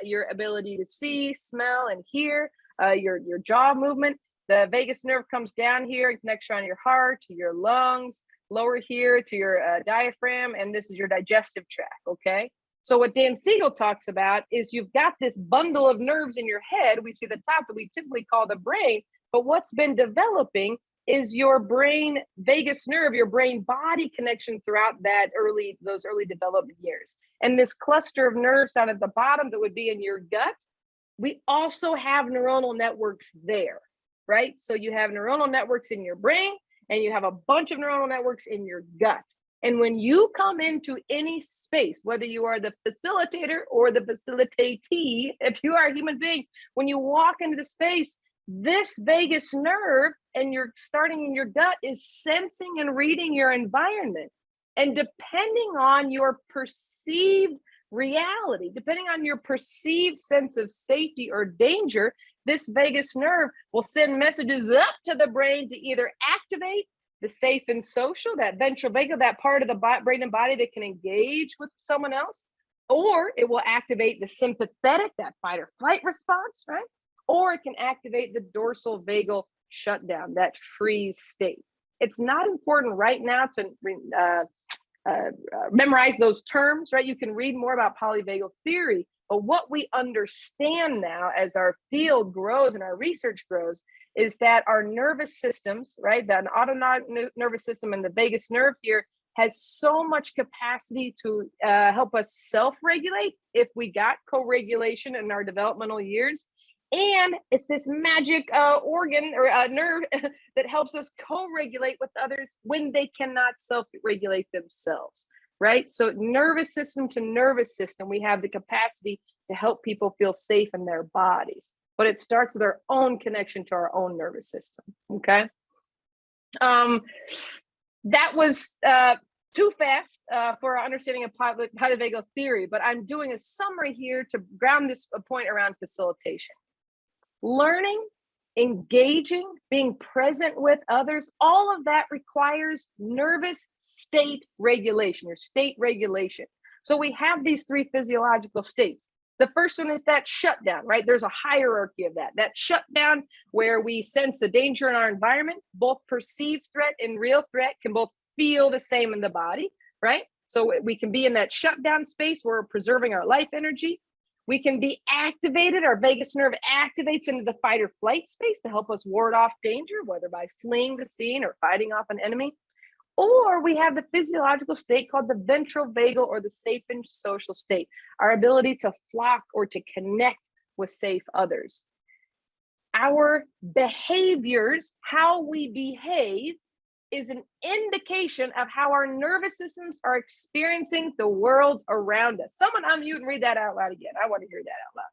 your ability to see, smell, and hear, your jaw movement. The vagus nerve comes down here and connects around your heart, to your lungs, lower here to your diaphragm, and this is your digestive tract, okay? So what Dan Siegel talks about is you've got this bundle of nerves in your head. We see the top that we typically call the brain, but what's been developing is your brain vagus nerve, your brain body connection throughout those early development years. And this cluster of nerves down at the bottom that would be in your gut, we also have neuronal networks there, right? So you have neuronal networks in your brain, and you have a bunch of neuronal networks in your gut. And when you come into any space, whether you are the facilitator or the facilitatee, if you are a human being, when you walk into the space, this vagus nerve, and you're starting in your gut, is sensing and reading your environment. And depending on your perceived reality, depending on your perceived sense of safety or danger, this vagus nerve will send messages up to the brain to either activate the safe and social, that ventral vagal, that part of the brain and body that can engage with someone else, or it will activate the sympathetic, that fight or flight response, right? Or it can activate the dorsal vagal shutdown, that freeze state. It's not important right now to memorize those terms, right? You can read more about polyvagal theory, but what we understand now as our field grows and our research grows is that our nervous systems, right, the autonomic nervous system and the vagus nerve here has so much capacity to help us self-regulate if we got co-regulation in our developmental years. And it's this magic organ or nerve that helps us co-regulate with others when they cannot self-regulate themselves, right? So nervous system to nervous system, we have the capacity to help people feel safe in their bodies. But it starts with our own connection to our own nervous system, okay? That was too fast for our understanding of polyvagal theory, but I'm doing a summary here to ground this point around facilitation. Learning, engaging, being present with others, all of that requires nervous state regulation or state regulation. So we have these three physiological states. The first one is that shutdown, right? There's a hierarchy of that. That shutdown where we sense a danger in our environment, both perceived threat and real threat can both feel the same in the body, right? So we can be in that shutdown space where we're preserving our life energy. We can be activated, our vagus nerve activates into the fight or flight space to help us ward off danger, whether by fleeing the scene or fighting off an enemy. Or we have the physiological state called the ventral vagal or the safe and social state, our ability to flock or to connect with safe others. Our behaviors, how we behave, is an indication of how our nervous systems are experiencing the world around us. Someone unmute and read that out loud again. I want to hear that out loud.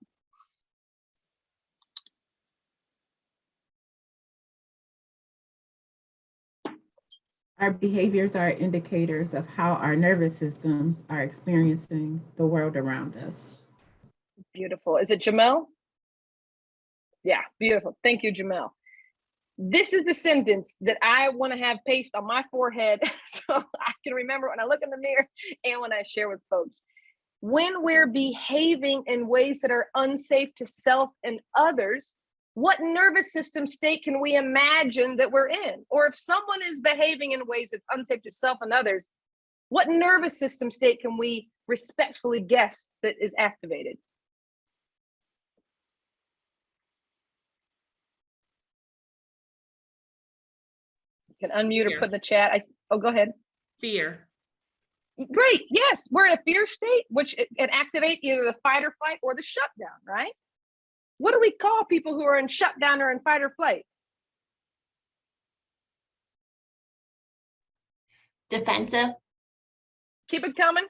Our behaviors are indicators of how our nervous systems are experiencing the world around us. Beautiful. Is it Jamel? Yeah, beautiful. Thank you, Jamel. This is the sentence that I want to have pasted on my forehead so I can remember when I look in the mirror and when I share with folks. When we're behaving in ways that are unsafe to self and others, what nervous system state can we imagine that we're in? Or if someone is behaving in ways that's unsafe to self and others, what nervous system state can we respectfully guess that is activated? You can unmute or put in the chat. Oh, go ahead. Fear. Great. Yes, we're in a fear state, which can activate either the fight or flight or the shutdown, right? What do we call people who are in shutdown or in fight or flight? Defensive. Keep it coming.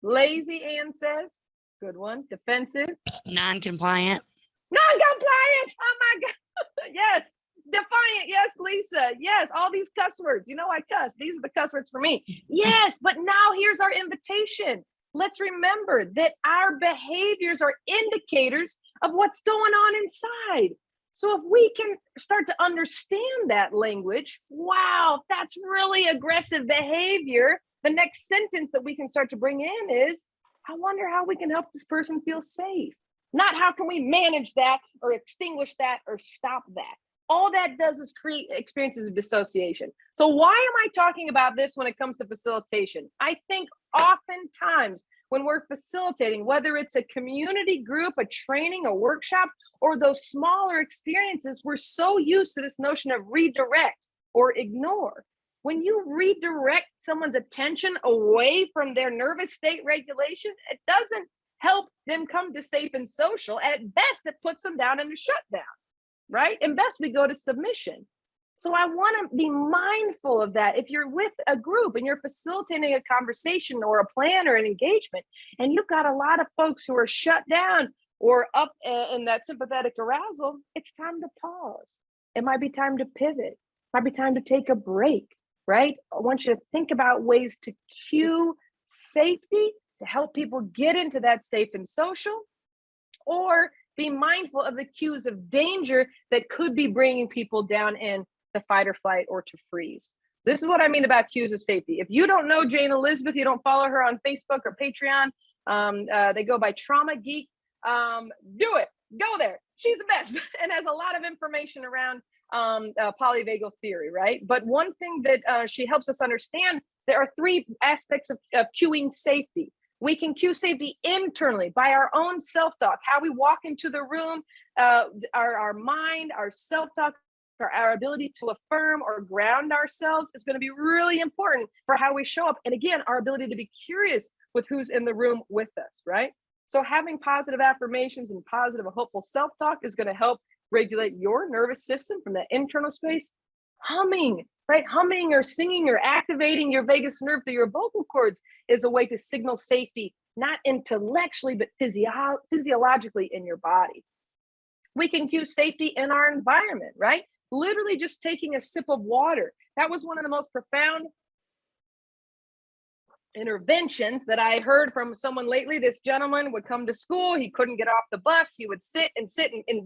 Lazy, Ann says. Good one. Defensive. Non-compliant. Non-compliant. Oh my God. Yes. Defiant. Yes, Lisa. Yes. All these cuss words. You know, I cuss. These are the cuss words for me. Yes. But now here's our invitation. Let's remember that our behaviors are indicators of what's going on inside. So if we can start to understand that language, wow, that's really aggressive behavior. The next sentence that we can start to bring in is, I wonder how we can help this person feel safe. Not how can we manage that or extinguish that or stop that. All that does is create experiences of dissociation. So why am I talking about this when it comes to facilitation? I think oftentimes when we're facilitating, whether it's a community group, a training, a workshop, or those smaller experiences, we're so used to this notion of redirect or ignore. When you redirect someone's attention away from their nervous state regulation, it doesn't help them come to safe and social. At best, it puts them down in a shutdown, right? And best, we go to submission. So I want to be mindful of that. If you're with a group and you're facilitating a conversation or a plan or an engagement, and you've got a lot of folks who are shut down or up in that sympathetic arousal, it's time to pause. It might be time to pivot. It might be time to take a break, right? I want you to think about ways to cue safety to help people get into that safe and social, or be mindful of the cues of danger that could be bringing people down in the fight or flight or to freeze. This is what I mean about cues of safety. If you don't know Jane Elizabeth, you don't follow her on Facebook or Patreon, they go by Trauma Geek, do it, go there. She's the best and has a lot of information around polyvagal theory, right? But one thing that she helps us understand, there are three aspects of cueing safety. We can cue safety internally by our own self-talk, how we walk into the room, our mind, our self-talk, our ability to affirm or ground ourselves is going to be really important for how we show up. And again, our ability to be curious with who's in the room with us, right? So having positive affirmations and positive, hopeful self-talk is going to help regulate your nervous system from that internal space. Humming, right? Humming or singing or activating your vagus nerve through your vocal cords is a way to signal safety, not intellectually, but physiologically in your body. We can cue safety in our environment, right? Literally just taking a sip of water. That was one of the most profound interventions that I heard from someone lately. This gentleman would come to school. He couldn't get off the bus. He would sit in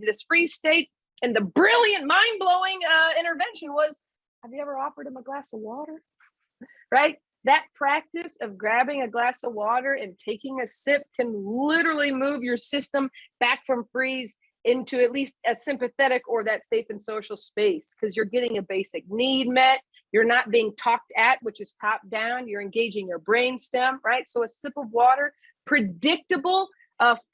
this freeze state. And the brilliant, mind-blowing intervention was, have you ever offered him a glass of water? Right? That practice of grabbing a glass of water and taking a sip can literally move your system back from freeze into at least a sympathetic or that safe and social space, because you're getting a basic need met. You're not being talked at, which is top down. You're engaging your brain stem, right? So a sip of water, predictable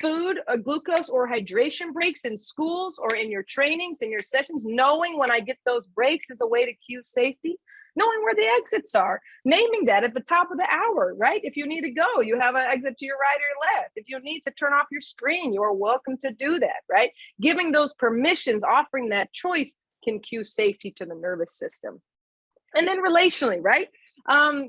food, glucose or hydration breaks in schools or in your trainings, in your sessions, knowing when I get those breaks is a way to cue safety. Knowing where the exits are, naming that at the top of the hour, right? If you need to go, you have an exit to your right or left. If you need to turn off your screen, you are welcome to do that, right? Giving those permissions, offering that choice can cue safety to the nervous system. And then relationally, right?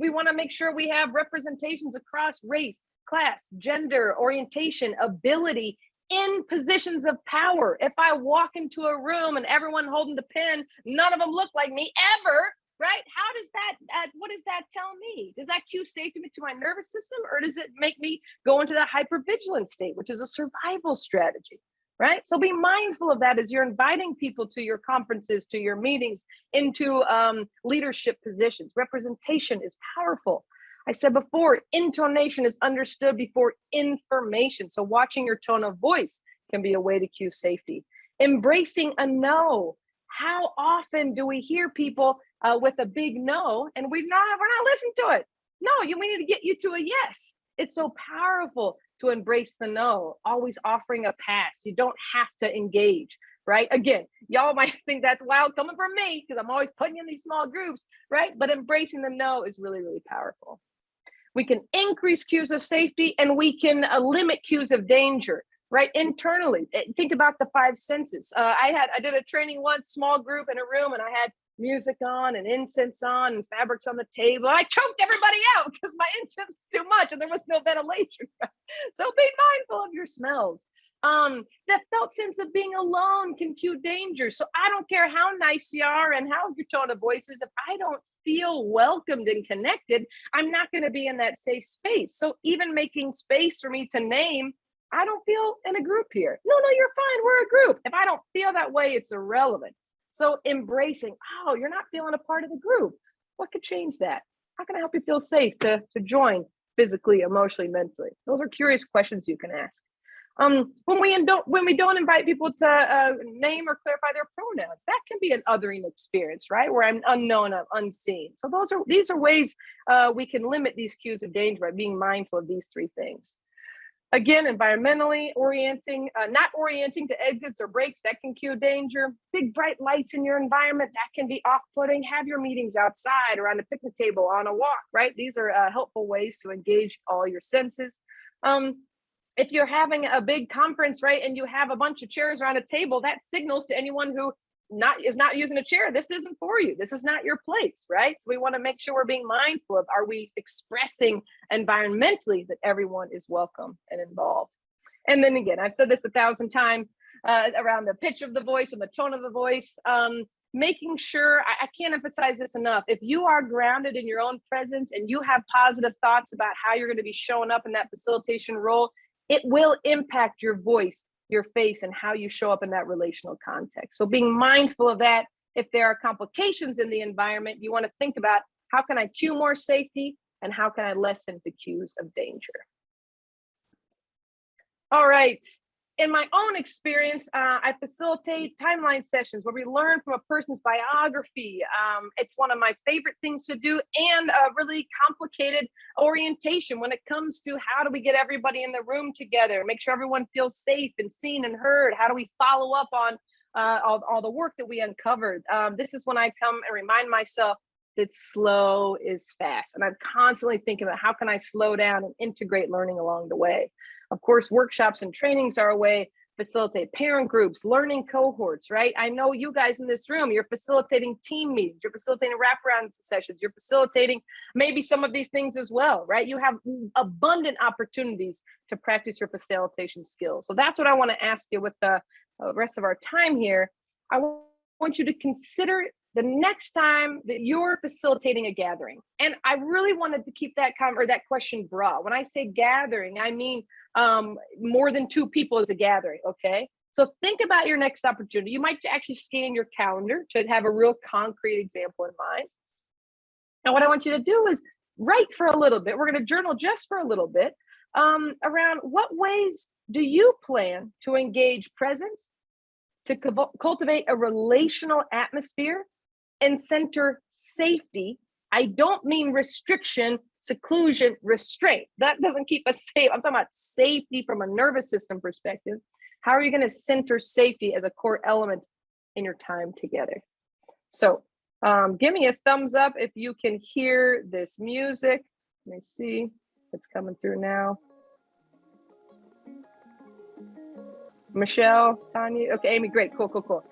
We want to make sure we have representations across race, class, gender, orientation, ability, in positions of power. If I walk into a room and everyone holding the pen, none of them look like me ever, right? How does that, what does that tell me? Does that cue safety to my nervous system, or does it make me go into that hypervigilant state, which is a survival strategy, right? So be mindful of that as you're inviting people to your conferences, to your meetings, into leadership positions. Representation is powerful. I said before, intonation is understood before information. So watching your tone of voice can be a way to cue safety. Embracing a no. How often do we hear people with a big no and we're not listening to it? No, we need to get you to a yes. It's so powerful to embrace the no, always offering a pass. You don't have to engage, right? Again, y'all might think that's wild coming from me because I'm always putting you in these small groups, right? But embracing the no is really, really powerful. We can increase cues of safety and we can limit cues of danger, right? Internally, think about the five senses. I did a training once, small group in a room, and I had music on and incense on and fabrics on the table. I choked everybody out because my incense was too much and there was no ventilation. So be mindful of your smells. That felt sense of being alone can cue danger. So I don't care how nice you are and how your tone of voice is, if I don't feel welcomed and connected, I'm not going to be in that safe space. So even making space for me to name I don't feel in a group here. No, you're fine. We're a group. If I don't feel that way, it's irrelevant. So embracing, oh, you're not feeling a part of the group. What could change that? How can I help you feel safe to join physically, emotionally, mentally? Those are curious questions you can ask. When we don't invite people to name or clarify their pronouns, that can be an othering experience, right? Where I'm unknown, I'm unseen. So these are ways we can limit these cues of danger by being mindful of these three things. Again, environmentally orienting, not orienting to exits or breaks, that can cue danger. Big bright lights in your environment, that can be off-putting. Have your meetings outside, around a picnic table, on a walk, right? These are helpful ways to engage all your senses. If you're having a big conference, right, and you have a bunch of chairs around a table, that signals to anyone who is not using a chair, this isn't for you. This is not your place, right? So we want to make sure we're being mindful of, are we expressing environmentally that everyone is welcome and involved? And then again, I've said this 1,000 times around the pitch of the voice and the tone of the voice, making sure, I can't emphasize this enough, if you are grounded in your own presence and you have positive thoughts about how you're going to be showing up in that facilitation role, it will impact your voice, your face, and how you show up in that relational context. So being mindful of that. If there are complications in the environment, you want to think about, how can I cue more safety and how can I lessen the cues of danger? All right. In my own experience, I facilitate timeline sessions where we learn from a person's biography. It's one of my favorite things to do, and a really complicated orientation when it comes to how do we get everybody in the room together, make sure everyone feels safe and seen and heard. How do we follow up on all the work that we uncovered? This is when I come and remind myself that slow is fast. And I'm constantly thinking about, how can I slow down and integrate learning along the way? Of course, workshops and trainings are a way. Facilitate parent groups, learning cohorts, right? I know you guys in this room, you're facilitating team meetings, you're facilitating wraparound sessions, you're facilitating maybe some of these things as well, right? You have abundant opportunities to practice your facilitation skills. So that's what I want to ask you with the rest of our time here. I want you to consider the next time that you're facilitating a gathering. And I really wanted to keep that question broad. When I say gathering, I mean more than 2 people is a gathering, okay? So think about your next opportunity. You might actually scan your calendar to have a real concrete example in mind. And what I want you to do is write for a little bit. We're going to journal just for a little bit around what ways do you plan to engage presence, to cultivate a relational atmosphere, and center safety. I don't mean restriction, seclusion, restraint. That doesn't keep us safe. I'm talking about safety from a nervous system perspective. How are you going to center safety as a core element in your time together? So give me a thumbs up if you can hear this music. Let me see. It's coming through now. Michelle, Tanya. Okay, Amy, great. Cool.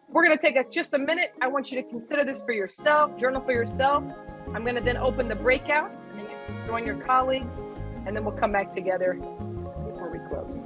We're going to take just a minute. I want you to consider this for yourself, journal for yourself. I'm going to then open the breakouts and you can join your colleagues, and then we'll come back together before we close.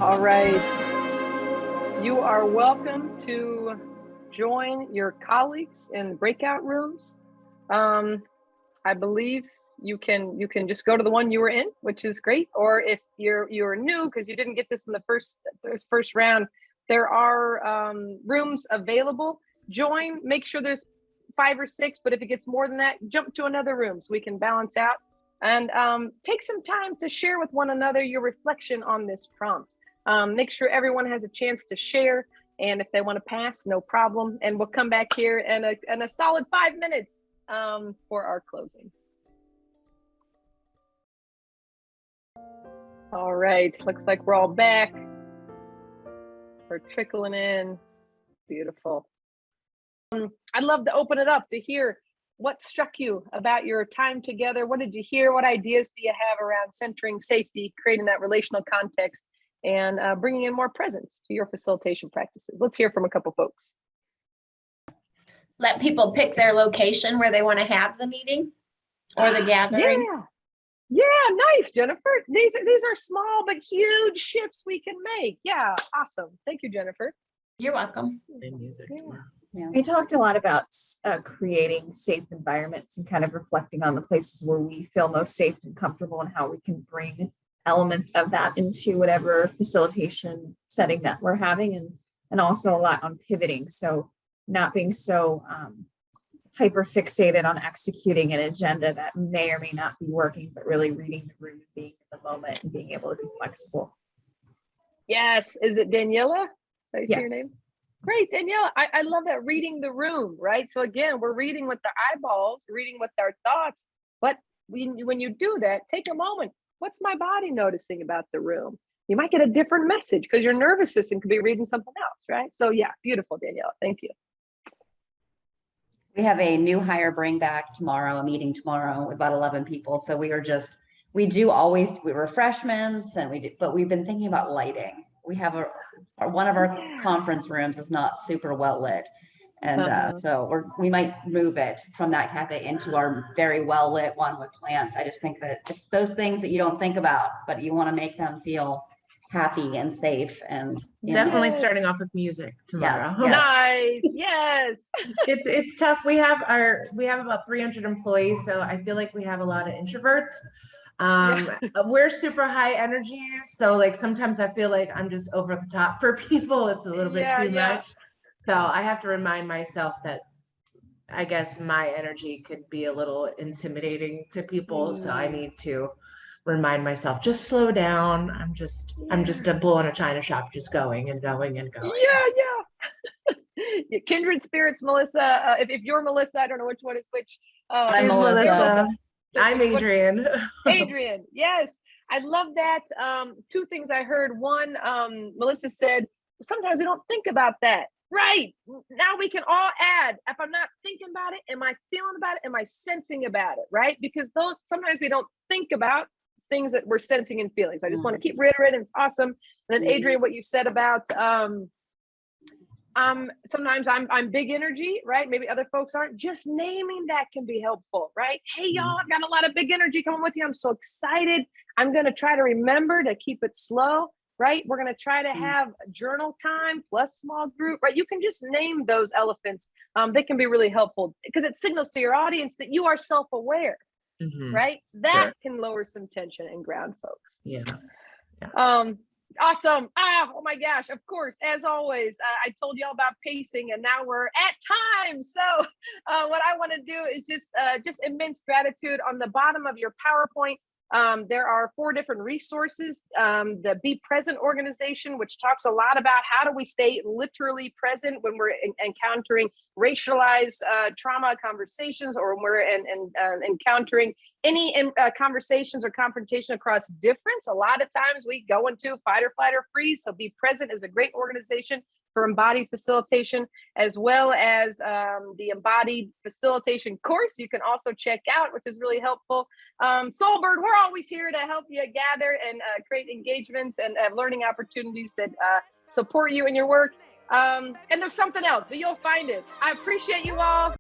All right. You are welcome to join your colleagues in breakout rooms. I believe you can just go to the one you were in, which is great. Or if you're new because you didn't get this in the first round, there are rooms available. Join. Make sure there's 5 or 6, but if it gets more than that, jump to another room so we can balance out. And take some time to share with one another your reflection on this prompt. Make sure everyone has a chance to share, and if they want to pass, no problem. And we'll come back here in a solid 5 minutes for our closing. All right, looks like we're all back. We're trickling in. Beautiful. I'd love to open it up to hear what struck you about your time together. What did you hear? What ideas do you have around centering safety, creating that relational context, and bringing in more presence to your facilitation practices? Let's hear from a couple folks. Let people pick their location where they want to have the meeting or the gathering. Yeah, nice, Jennifer. These are small but huge shifts we can make. Yeah, awesome. Thank you, Jennifer. You're welcome. Yeah. We talked a lot about creating safe environments and kind of reflecting on the places where we feel most safe and comfortable and how we can bring elements of that into whatever facilitation setting that we're having, and also a lot on pivoting. So not being so hyper fixated on executing an agenda that may or may not be working, but really reading the room and being in the moment and being able to be flexible. Yes. Is it Daniela? Did I say your Yes. name? Great, Daniela. I love that, reading the room, right? So again, we're reading with the eyeballs, reading with our thoughts. But when you do that, take a moment. What's my body noticing about the room? You might get a different message because your nervous system could be reading something else, right? So yeah, beautiful, Daniela. Thank you. We have a new hire bring back tomorrow, a meeting tomorrow with about 11 people. So we do always do refreshments, but we've been thinking about lighting. We have one of our conference rooms is not super well lit. And so we might move it from that cafe into our very well lit one with plants. I just think that it's those things that you don't think about, but you want to make them feel happy and safe, and definitely starting off with music tomorrow. Yes. Nice. Yes. It's tough. We have about 300 employees, so I feel like we have a lot of introverts. We're super high energy, so like sometimes I feel like I'm just over the top for people. It's a little bit too much. So I have to remind myself that I guess my energy could be a little intimidating to people. So I need to remind myself, just slow down. I'm just a bull in a china shop, just going and going and going. Yeah. Kindred spirits, Melissa. If you're Melissa, I don't know which one is which. I'm Melissa. I'm Adrian. Adrian, yes. I love that. 2 things I heard. One, Melissa said, sometimes we don't think about that. Right. Now we can all add, if I'm not thinking about it, am I feeling about it? Am I sensing about it? Right. Because those sometimes we don't think about things that we're sensing and feeling. So I just want to keep reiterating. It's awesome. And then Adrian, what you said about sometimes I'm big energy, right? Maybe other folks aren't. Just naming that can be helpful, right? Hey, y'all, I've got a lot of big energy coming with you. I'm so excited. I'm going to try to remember to keep it slow, right? We're going to try to have journal time plus small group, right? You can just name those elephants. They can be really helpful because it signals to your audience that you are self-aware, right? That can lower some tension and ground folks. Awesome. Oh my gosh. Of course, as always, I told you all about pacing and now we're at time. So what I want to do is just immense gratitude. On the bottom of your PowerPoint, there are 4 different resources. The Be Present organization, which talks a lot about how do we stay literally present when we're encountering racialized trauma conversations, or when we're encountering any conversations or confrontation across difference. A lot of times we go into fight or flight or freeze. So Be Present is a great organization for embodied facilitation, as well as the embodied facilitation course you can also check out, which is really helpful. Soulbird, we're always here to help you gather and create engagements and have learning opportunities that support you in your work. And there's something else, but you'll find it. I appreciate you all.